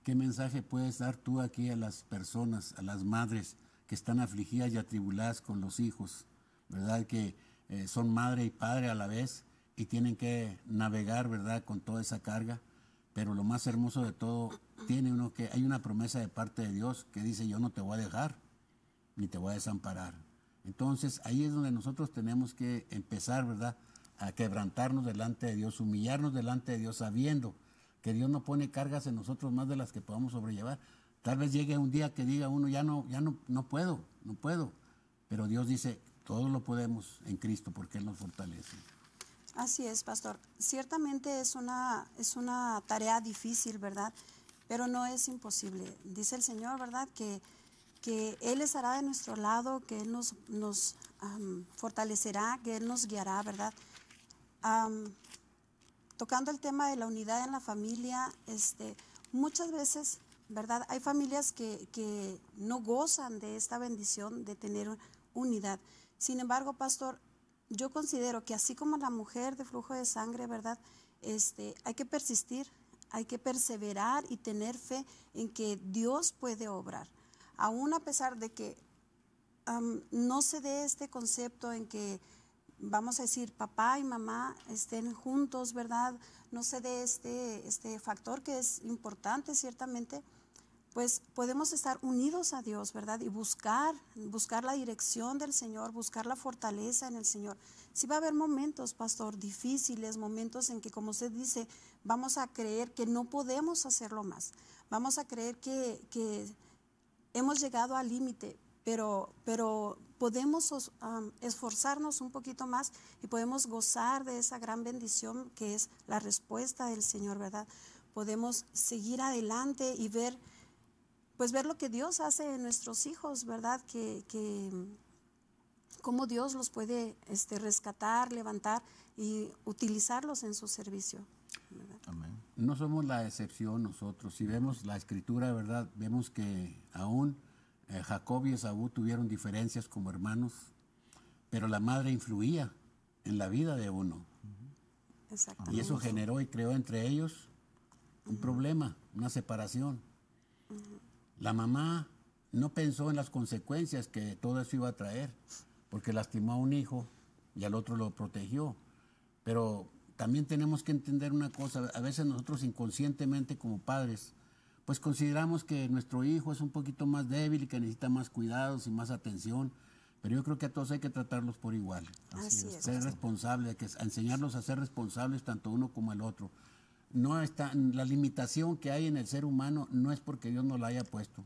¿Qué mensaje puedes dar tú aquí a las personas, a las madres que están afligidas y atribuladas con los hijos, ¿verdad?, que son madre y padre a la vez y tienen que navegar, ¿verdad?, con toda esa carga? Pero lo más hermoso de todo, hay una promesa de parte de Dios que dice, yo no te voy a dejar, ni te voy a desamparar. Entonces, ahí es donde nosotros tenemos que empezar, ¿verdad?, a quebrantarnos delante de Dios, humillarnos delante de Dios, sabiendo que Dios no pone cargas en nosotros más de las que podamos sobrellevar. Tal vez llegue un día que diga uno, no puedo, pero Dios dice, todo lo podemos en Cristo porque Él nos fortalece. Así es, pastor. Ciertamente es una tarea difícil, ¿verdad? pero no es imposible. Dice el Señor, ¿verdad?, que Él estará de nuestro lado, que Él nos fortalecerá, que Él nos guiará, ¿verdad? Tocando el tema de la unidad en la familia, muchas veces, ¿verdad?, hay familias que no gozan de esta bendición de tener unidad. Sin embargo, pastor, yo considero que así como la mujer de flujo de sangre, ¿verdad?, hay que persistir, hay que perseverar y tener fe en que Dios puede obrar. Aún a pesar de que no se dé este concepto en que, vamos a decir, papá y mamá estén juntos, ¿verdad? No se dé este factor que es importante ciertamente, pues podemos estar unidos a Dios, ¿verdad? Y buscar la dirección del Señor, buscar la fortaleza en el Señor. Sí va a haber momentos, pastor, difíciles, momentos en que, como usted dice, vamos a creer que no podemos hacerlo más. Vamos a creer que hemos llegado al límite, pero podemos esforzarnos un poquito más y podemos gozar de esa gran bendición que es la respuesta del Señor, ¿verdad? Podemos seguir adelante y ver lo que Dios hace en nuestros hijos, ¿verdad? Que cómo Dios los puede rescatar, levantar y utilizarlos en su servicio, ¿verdad? Amén. No somos la excepción nosotros. Si vemos la escritura, ¿verdad?, vemos que aún Jacob y Esaú tuvieron diferencias como hermanos, pero la madre influía en la vida de uno. Exactamente. Y eso generó y creó entre ellos un problema, una separación. La mamá no pensó en las consecuencias que todo eso iba a traer, porque lastimó a un hijo y al otro lo protegió. Pero también tenemos que entender una cosa, a veces nosotros inconscientemente como padres, pues consideramos que nuestro hijo es un poquito más débil y que necesita más cuidados y más atención, pero yo creo que a todos hay que tratarlos por igual. Así es. Ser responsable, enseñarlos a ser responsables tanto uno como el otro. No está, la limitación que hay en el ser humano no es porque Dios nos la haya puesto,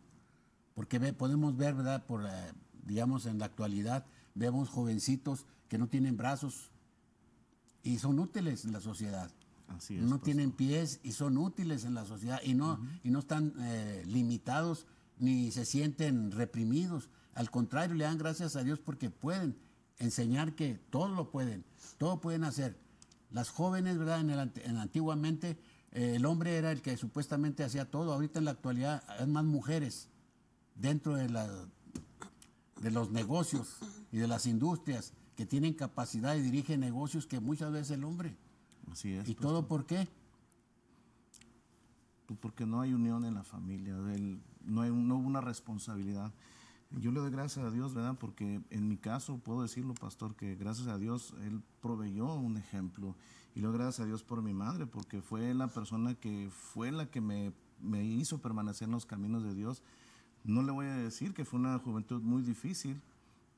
porque podemos ver, ¿verdad?, digamos en la actualidad, vemos jovencitos que no tienen brazos y son útiles en la sociedad. Así es, no pastor. tienen pies y son útiles en la sociedad y no están limitados ni se sienten reprimidos. Al contrario, le dan gracias a Dios porque pueden enseñar que todo lo pueden, todo pueden hacer. Las jóvenes, ¿verdad?, antiguamente el hombre era el que supuestamente hacía todo. Ahorita en la actualidad hay más mujeres dentro de los negocios y de las industrias que tienen capacidad y dirigen negocios que muchas veces el hombre. Así es. ¿Y todo por qué? Pues porque no hay unión en la familia, no hubo una responsabilidad. Yo le doy gracias a Dios, ¿verdad? Porque en mi caso puedo decirlo, pastor, que gracias a Dios Él proveyó un ejemplo. Y le doy gracias a Dios por mi madre, porque fue la persona que fue la que me hizo permanecer en los caminos de Dios. No le voy a decir que fue una juventud muy difícil,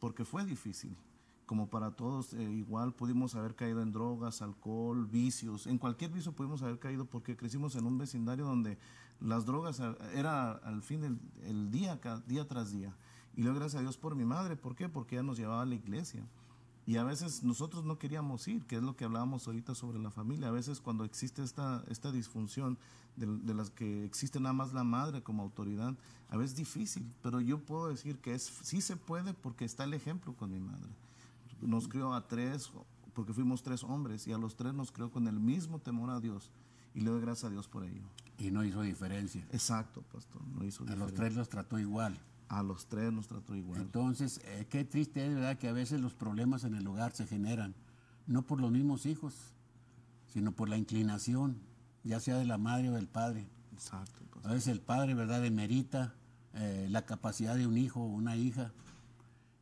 porque fue difícil. Como para todos, igual pudimos haber caído en drogas, alcohol, vicios. En cualquier vicio pudimos haber caído porque crecimos en un vecindario donde las drogas era al fin del día, día tras día. Y le doy gracias a Dios por mi madre. ¿Por qué? Porque ella nos llevaba a la iglesia. Y a veces nosotros no queríamos ir, que es lo que hablábamos ahorita sobre la familia. A veces cuando existe esta disfunción de las que existe nada más la madre como autoridad, a veces es difícil. Pero yo puedo decir que sí se puede porque está el ejemplo con mi madre. Nos crió a 3, porque fuimos 3 hombres, y a los 3 nos crió con el mismo temor a Dios. Y le doy gracias a Dios por ello. Y no hizo diferencia. Exacto, pastor, no hizo diferencia. A los 3 los trató igual. A los 3 nos trató igual. Entonces, qué triste es, ¿verdad?, que a veces los problemas en el hogar se generan, no por los mismos hijos, sino por la inclinación, ya sea de la madre o del padre. Exacto, pastor. A veces el padre, ¿verdad?, demerita la capacidad de un hijo o una hija.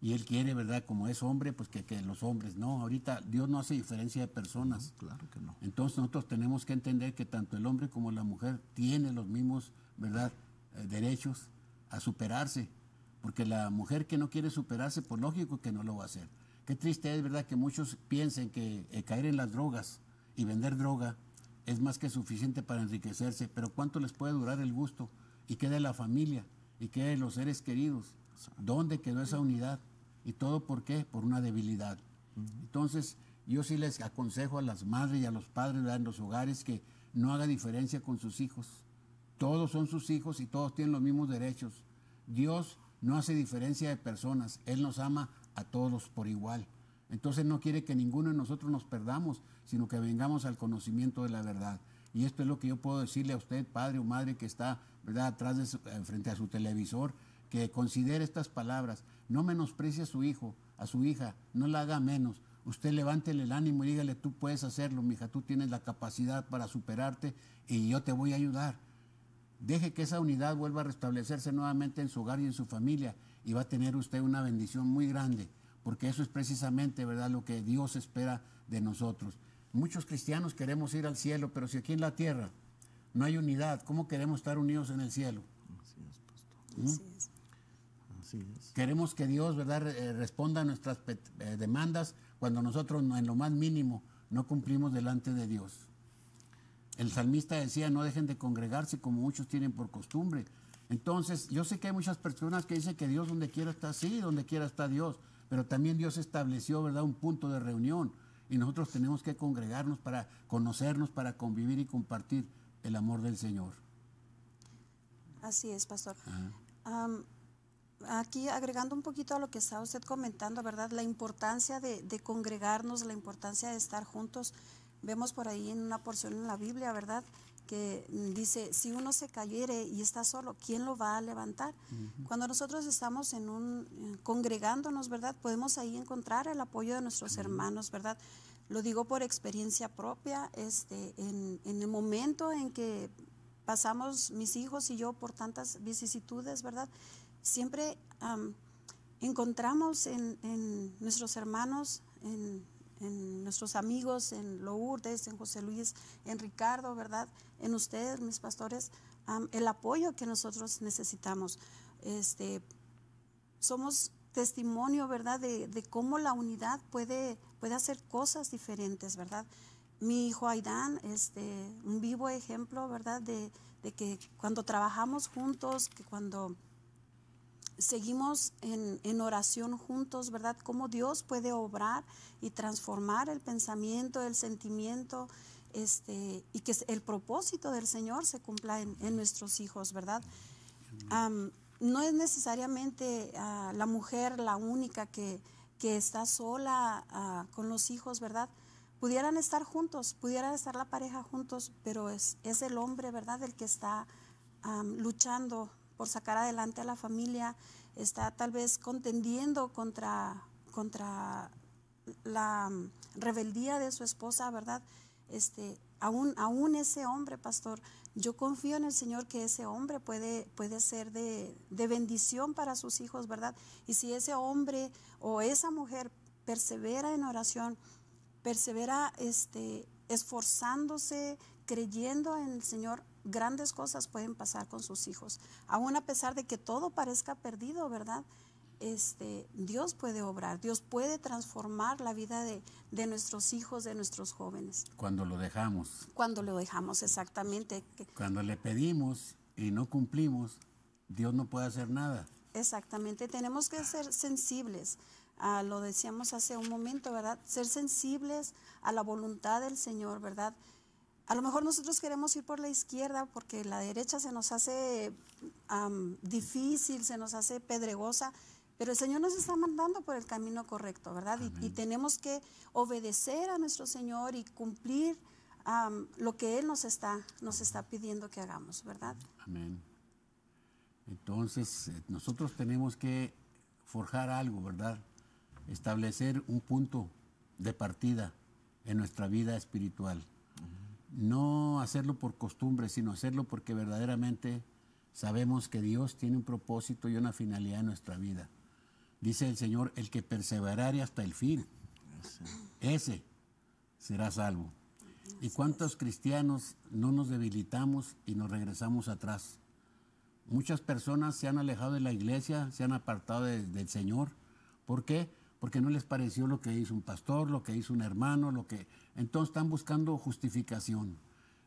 Y él quiere, ¿verdad?, como es hombre, pues que los hombres, no, ahorita Dios no hace diferencia de personas. No, claro que no. Entonces nosotros tenemos que entender que tanto el hombre como la mujer tienen los mismos, ¿verdad?, derechos a superarse, porque la mujer que no quiere superarse, pues lógico que no lo va a hacer. Qué triste es, ¿verdad?, que muchos piensen que caer en las drogas y vender droga es más que suficiente para enriquecerse, pero ¿cuánto les puede durar el gusto? ¿Y qué de la familia? ¿Y qué de los seres queridos? ¿Dónde quedó esa unidad? ¿Y todo por qué? Por una debilidad. Entonces, yo sí les aconsejo a las madres y a los padres, ¿verdad?, en los hogares, que no haga diferencia con sus hijos. Todos son sus hijos y todos tienen los mismos derechos. Dios no hace diferencia de personas. Él nos ama a todos por igual. Entonces no quiere que ninguno de nosotros nos perdamos, sino que vengamos al conocimiento de la verdad. Y esto es lo que yo puedo decirle a usted, padre o madre que está, ¿verdad?, atrás de frente a su televisor, que considere estas palabras. No menosprecie a su hijo, a su hija, no la haga menos. Usted levántele el ánimo y dígale, tú puedes hacerlo, mija, tú tienes la capacidad para superarte y yo te voy a ayudar. Deje que esa unidad vuelva a restablecerse nuevamente en su hogar y en su familia, y va a tener usted una bendición muy grande, porque eso es precisamente, ¿verdad?, lo que Dios espera de nosotros. Muchos cristianos queremos ir al cielo, pero si aquí en la tierra no hay unidad, ¿cómo queremos estar unidos en el cielo? Así es, pastor. Así es. Así es. Queremos que Dios, ¿verdad?, responda a nuestras demandas cuando nosotros en lo más mínimo no cumplimos delante de Dios. El salmista decía, no dejen de congregarse como muchos tienen por costumbre. Entonces, yo sé que hay muchas personas que dicen que Dios donde quiera está, sí, donde quiera está Dios, pero también Dios estableció, ¿verdad?, un punto de reunión, y nosotros tenemos que congregarnos para conocernos, para convivir y compartir el amor del Señor. Así es, pastor. Ajá. Aquí agregando un poquito a lo que está usted comentando, ¿verdad? La importancia de congregarnos, la importancia de estar juntos. Vemos por ahí en una porción en la Biblia, ¿verdad?, que dice, si uno se cayere y está solo, ¿quién lo va a levantar? Cuando nosotros estamos congregándonos, ¿verdad?, podemos ahí encontrar el apoyo de nuestros hermanos, ¿verdad? Lo digo por experiencia propia, en el momento en que pasamos mis hijos y yo por tantas vicisitudes, ¿verdad?, siempre encontramos en nuestros hermanos, en nuestros amigos, en Lourdes, en José Luis, en Ricardo, ¿verdad?, en ustedes, mis pastores, el apoyo que nosotros necesitamos. Somos testimonio, ¿verdad?, de cómo la unidad puede hacer cosas diferentes, ¿verdad? Mi hijo Aidán, un vivo ejemplo, ¿verdad?, de que cuando trabajamos juntos, que cuando seguimos en oración juntos, ¿verdad?, cómo Dios puede obrar y transformar el pensamiento, el sentimiento, y que el propósito del Señor se cumpla en nuestros hijos, ¿verdad? No es necesariamente la mujer la única que está sola con los hijos, ¿verdad? Pudieran estar juntos, pudiera estar la pareja juntos, pero es el hombre, ¿verdad?, el que está luchando por sacar adelante a la familia, está tal vez contendiendo contra la rebeldía de su esposa, ¿verdad? Aún ese hombre, pastor, yo confío en el Señor que ese hombre puede ser de bendición para sus hijos, ¿verdad? Y si ese hombre o esa mujer persevera en oración, persevera esforzándose, creyendo en el Señor, grandes cosas pueden pasar con sus hijos. Aún a pesar de que todo parezca perdido, ¿verdad?, Dios puede obrar, Dios puede transformar la vida de nuestros hijos, de nuestros jóvenes. Cuando lo dejamos. Cuando lo dejamos, exactamente. Cuando le pedimos y no cumplimos, Dios no puede hacer nada. Exactamente, tenemos que ser sensibles. Lo decíamos hace un momento, ¿verdad? Ser sensibles a la voluntad del Señor, ¿verdad? A lo mejor nosotros queremos ir por la izquierda porque la derecha se nos hace difícil, se nos hace pedregosa, pero el Señor nos está mandando por el camino correcto, ¿verdad? Y tenemos que obedecer a nuestro Señor y cumplir lo que Él nos está pidiendo que hagamos, ¿verdad? Amén. Entonces, nosotros tenemos que forjar algo, ¿verdad? Establecer un punto de partida en nuestra vida espiritual. No hacerlo por costumbre, sino hacerlo porque verdaderamente sabemos que Dios tiene un propósito y una finalidad en nuestra vida. Dice el Señor, el que perseverare hasta el fin, ese será salvo. ¿Y cuántos cristianos no nos debilitamos y nos regresamos atrás? Muchas personas se han alejado de la iglesia, se han apartado del Señor. ¿Por qué? Porque no les pareció lo que hizo un pastor, lo que hizo un hermano, entonces están buscando justificación.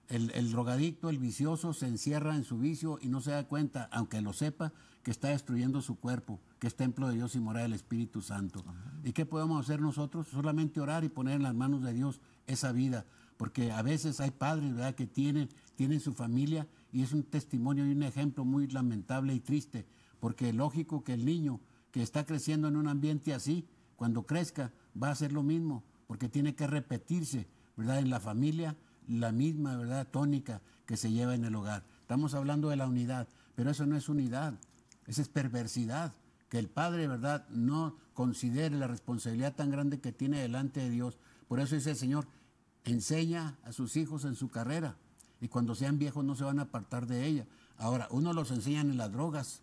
El drogadicto, el vicioso, se encierra en su vicio y no se da cuenta, aunque lo sepa, que está destruyendo su cuerpo, que es templo de Dios y morada del Espíritu Santo. ¿Y qué podemos hacer nosotros? Solamente orar y poner en las manos de Dios esa vida, porque a veces hay padres, ¿verdad?, que tienen su familia y es un testimonio y un ejemplo muy lamentable y triste, porque es lógico que el niño que está creciendo en un ambiente así, cuando crezca, va a hacer lo mismo, porque tiene que repetirse, ¿verdad? En la familia, la misma, ¿verdad?, tónica que se lleva en el hogar. Estamos hablando de la unidad, pero eso no es unidad, esa es perversidad, que el padre, ¿verdad?, no considere la responsabilidad tan grande que tiene delante de Dios. Por eso dice el Señor, enseña a sus hijos en su carrera, y cuando sean viejos no se van a apartar de ella. Ahora, unos los enseñan en las drogas,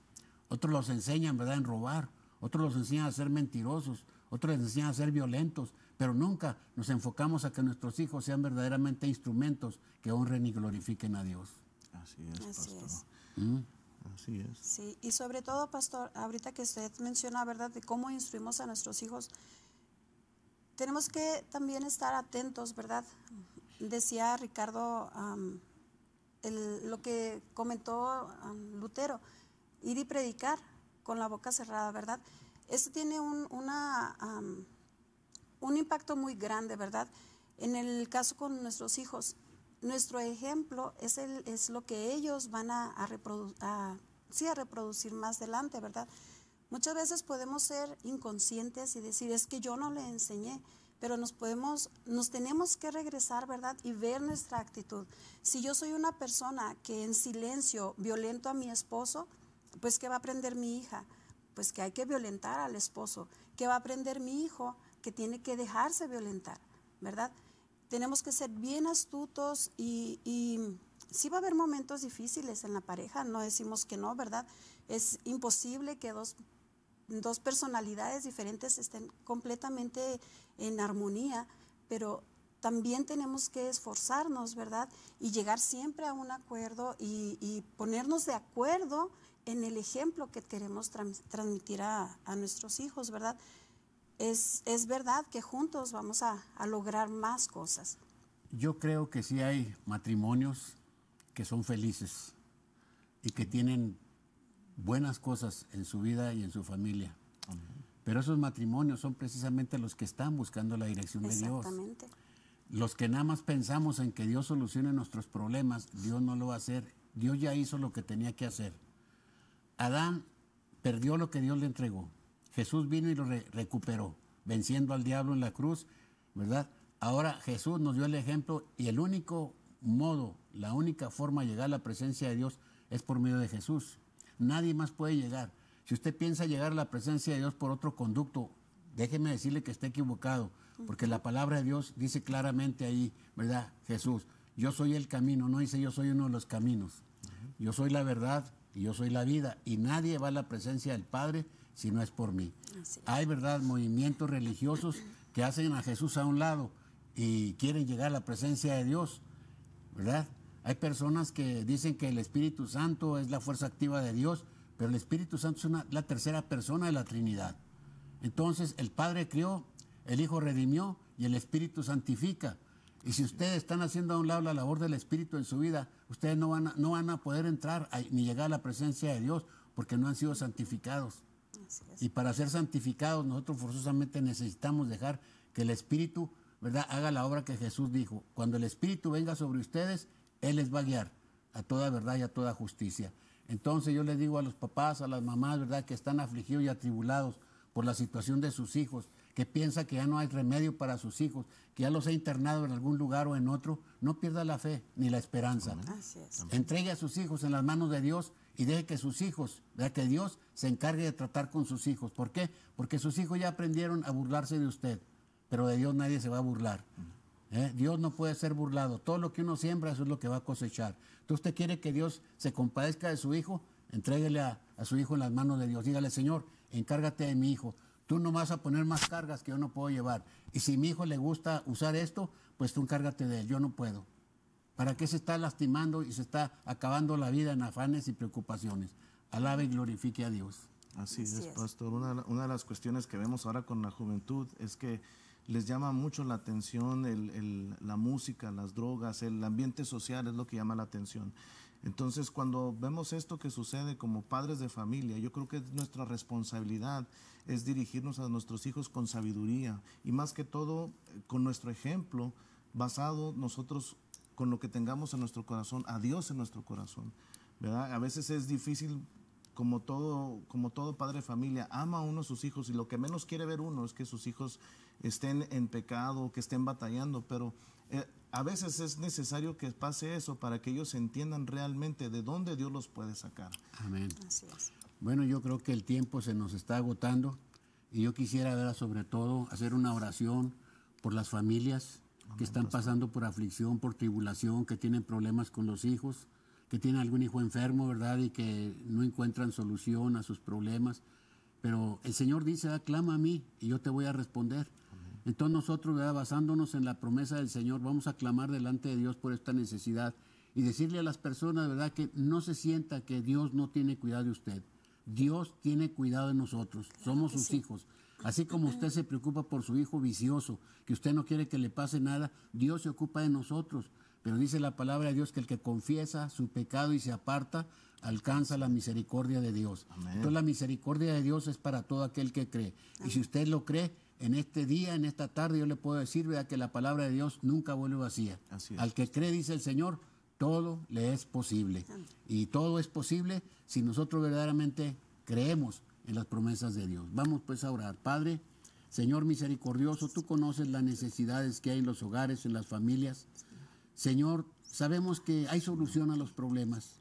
otros los enseñan, ¿verdad?, en robar, otros los enseñan a ser mentirosos, otros les enseñan a ser violentos, pero nunca nos enfocamos a que nuestros hijos sean verdaderamente instrumentos que honren y glorifiquen a Dios. Así es, Así pastor. es. Así es. Sí, y sobre todo, pastor, ahorita que usted menciona, ¿verdad?, de cómo instruimos a nuestros hijos, tenemos que también estar atentos, ¿verdad? Decía Ricardo lo que comentó Lutero, ir y predicar con la boca cerrada, ¿verdad? Esto tiene un impacto muy grande, ¿verdad? En el caso con nuestros hijos, nuestro ejemplo es lo que ellos van a reproducir más adelante, ¿verdad? Muchas veces podemos ser inconscientes y decir, es que yo no le enseñé, pero nos tenemos que regresar, ¿verdad?, y ver nuestra actitud. Si yo soy una persona que en silencio violento a mi esposo, pues ¿qué va a aprender mi hija? Pues que hay que violentar al esposo. ¿Qué va a aprender mi hijo? Que tiene que dejarse violentar, ¿verdad? Tenemos que ser bien astutos y sí va a haber momentos difíciles en la pareja, no decimos que no, ¿verdad? Es imposible que dos personalidades diferentes estén completamente en armonía, pero también tenemos que esforzarnos, ¿verdad? Y llegar siempre a un acuerdo y ponernos de acuerdo en el ejemplo que queremos transmitir a nuestros hijos, ¿verdad? Es verdad que juntos vamos a lograr más cosas. Yo creo que sí hay matrimonios que son felices y que tienen buenas cosas en su vida y en su familia. Pero esos matrimonios son precisamente los que están buscando la dirección de Dios. Exactamente. Los que nada más pensamos en que Dios solucione nuestros problemas, Dios no lo va a hacer. Dios ya hizo lo que tenía que hacer. Adán perdió lo que Dios le entregó. Jesús vino y lo recuperó, venciendo al diablo en la cruz, ¿verdad? Ahora Jesús nos dio el ejemplo y el único modo, la única forma de llegar a la presencia de Dios es por medio de Jesús. Nadie más puede llegar. Si usted piensa llegar a la presencia de Dios por otro conducto, déjeme decirle que está equivocado, porque la palabra de Dios dice claramente ahí, ¿verdad? Jesús, yo soy el camino, no dice yo soy uno de los caminos. Yo soy la verdad y yo soy la vida, y nadie va a la presencia del Padre si no es por mí. Hay, ¿verdad?, movimientos religiosos que hacen a Jesús a un lado y quieren llegar a la presencia de Dios, ¿verdad? Hay personas que dicen que el Espíritu Santo es la fuerza activa de Dios, pero el Espíritu Santo es la tercera persona de la Trinidad. Entonces, el Padre crió, el Hijo redimió y el Espíritu santifica. Y si ustedes están haciendo a un lado la labor del Espíritu en su vida, ustedes no van a poder entrar ni llegar a la presencia de Dios porque no han sido santificados. Y para ser santificados, nosotros forzosamente necesitamos dejar que el Espíritu, ¿verdad?, haga la obra que Jesús dijo. Cuando el Espíritu venga sobre ustedes, Él les va a guiar a toda verdad y a toda justicia. Entonces yo les digo a los papás, a las mamás, ¿verdad?, que están afligidos y atribulados por la situación de sus hijos, que piensa que ya no hay remedio para sus hijos, que ya los ha internado en algún lugar o en otro, no pierda la fe ni la esperanza. Así es. Entregue a sus hijos en las manos de Dios y deje que sus hijos, ¿verdad?, que Dios se encargue de tratar con sus hijos. ¿Por qué? Porque sus hijos ya aprendieron a burlarse de usted, pero de Dios nadie se va a burlar. Dios no puede ser burlado. Todo lo que uno siembra, eso es lo que va a cosechar. Entonces, usted quiere que Dios se compadezca de su hijo, entréguele a su hijo en las manos de Dios. Dígale, Señor, encárgate de mi hijo. Tú no vas a poner más cargas que yo no puedo llevar. Y si a mi hijo le gusta usar esto, pues tú encárgate de él. Yo no puedo. ¿Para qué se está lastimando y se está acabando la vida en afanes y preocupaciones? Alabe y glorifique a Dios. Así es, pastor. Una de las cuestiones que vemos ahora con la juventud es que les llama mucho la atención la música, las drogas, el ambiente social es lo que llama la atención. Entonces, cuando vemos esto que sucede como padres de familia, yo creo que nuestra responsabilidad es dirigirnos a nuestros hijos con sabiduría y más que todo con nuestro ejemplo basado nosotros con lo que tengamos en nuestro corazón, a Dios en nuestro corazón, ¿verdad? A veces es difícil, como todo padre de familia, ama a uno a sus hijos y lo que menos quiere ver uno es que sus hijos estén en pecado, que estén batallando, pero a veces es necesario que pase eso para que ellos entiendan realmente de dónde Dios los puede sacar. Amén. Así es. Bueno, yo creo que el tiempo se nos está agotando y yo quisiera ver sobre todo hacer una oración por las familias que están pasando por aflicción, por tribulación, que tienen problemas con los hijos, que tienen algún hijo enfermo, ¿verdad? Y que no encuentran solución a sus problemas. Pero el Señor dice, clama a mí y yo te voy a responder. Entonces nosotros, ¿verdad?, basándonos en la promesa del Señor, vamos a clamar delante de Dios por esta necesidad y decirle a las personas, ¿verdad?, que no se sienta que Dios no tiene cuidado de usted. Dios tiene cuidado de nosotros, somos sus hijos. Así como usted se preocupa por su hijo vicioso, que usted no quiere que le pase nada, Dios se ocupa de nosotros. Pero dice la palabra de Dios que el que confiesa su pecado y se aparta, alcanza la misericordia de Dios. Amén. Entonces la misericordia de Dios es para todo aquel que cree. Y si usted lo cree, en este día, en esta tarde, yo le puedo decir, ¿verdad?, que la palabra de Dios nunca vuelve vacía. Así es. Al que cree, dice el Señor, todo le es posible. Y todo es posible si nosotros verdaderamente creemos en las promesas de Dios. Vamos pues a orar. Padre, Señor misericordioso, tú conoces las necesidades que hay en los hogares, en las familias. Señor, sabemos que hay solución a los problemas.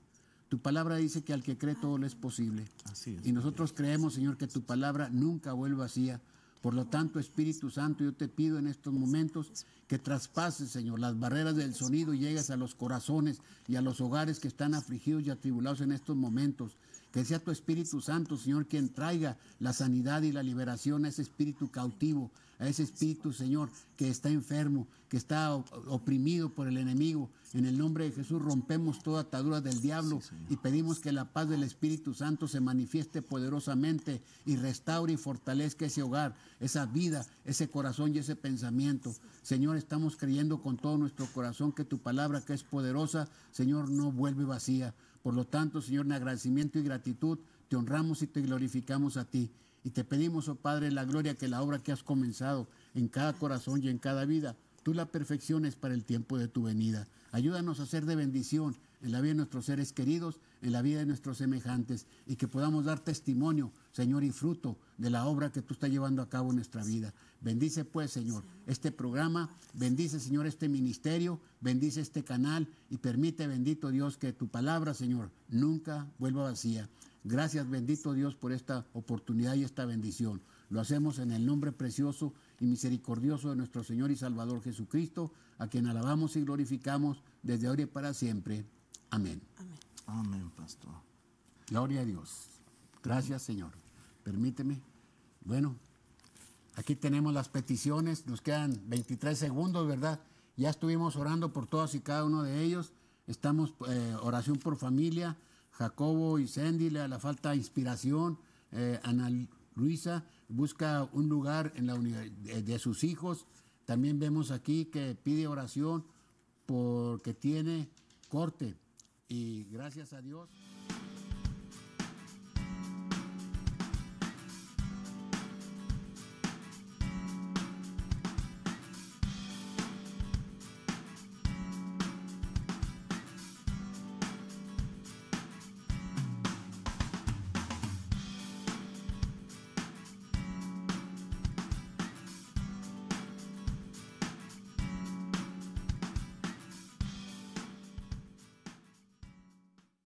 Tu palabra dice que al que cree todo le es posible. Así es. Y nosotros creemos, Señor, que tu palabra nunca vuelve vacía. Por lo tanto, Espíritu Santo, yo te pido en estos momentos que traspases, Señor, las barreras del sonido y llegues a los corazones y a los hogares que están afligidos y atribulados en estos momentos. Que sea tu Espíritu Santo, Señor, quien traiga la sanidad y la liberación a ese espíritu cautivo, a ese espíritu, Señor, que está enfermo, que está oprimido por el enemigo. En el nombre de Jesús rompemos toda atadura del diablo y pedimos que la paz del Espíritu Santo se manifieste poderosamente y restaure y fortalezca ese hogar, esa vida, ese corazón y ese pensamiento. Señor, estamos creyendo con todo nuestro corazón que tu palabra, que es poderosa, Señor, no vuelve vacía. Por lo tanto, Señor, en agradecimiento y gratitud, te honramos y te glorificamos a ti. Y te pedimos, oh Padre, la gloria, que la obra que has comenzado en cada corazón y en cada vida, tú la perfecciones para el tiempo de tu venida. Ayúdanos a ser de bendición en la vida de nuestros seres queridos, en la vida de nuestros semejantes, y que podamos dar testimonio, Señor, y fruto de la obra que tú estás llevando a cabo en nuestra vida. Bendice pues, Señor, este programa, bendice, Señor, este ministerio, bendice este canal y permite, bendito Dios, que tu palabra, Señor, nunca vuelva vacía. Gracias, bendito Dios, por esta oportunidad y esta bendición. Lo hacemos en el nombre precioso y misericordioso de nuestro Señor y Salvador Jesucristo, a quien alabamos y glorificamos desde ahora y para siempre. Amén. Amén. Amén, pastor. Gloria a Dios. Gracias, Señor. Permíteme. Bueno, aquí tenemos las peticiones. Nos quedan 23 segundos, ¿verdad? Ya estuvimos orando por todas y cada uno de ellos. Estamos, oración por familia. Jacobo y Sandy, le falta inspiración. Ana Luisa busca un lugar en la unidad de sus hijos. También vemos aquí que pide oración porque tiene corte. Y gracias a Dios.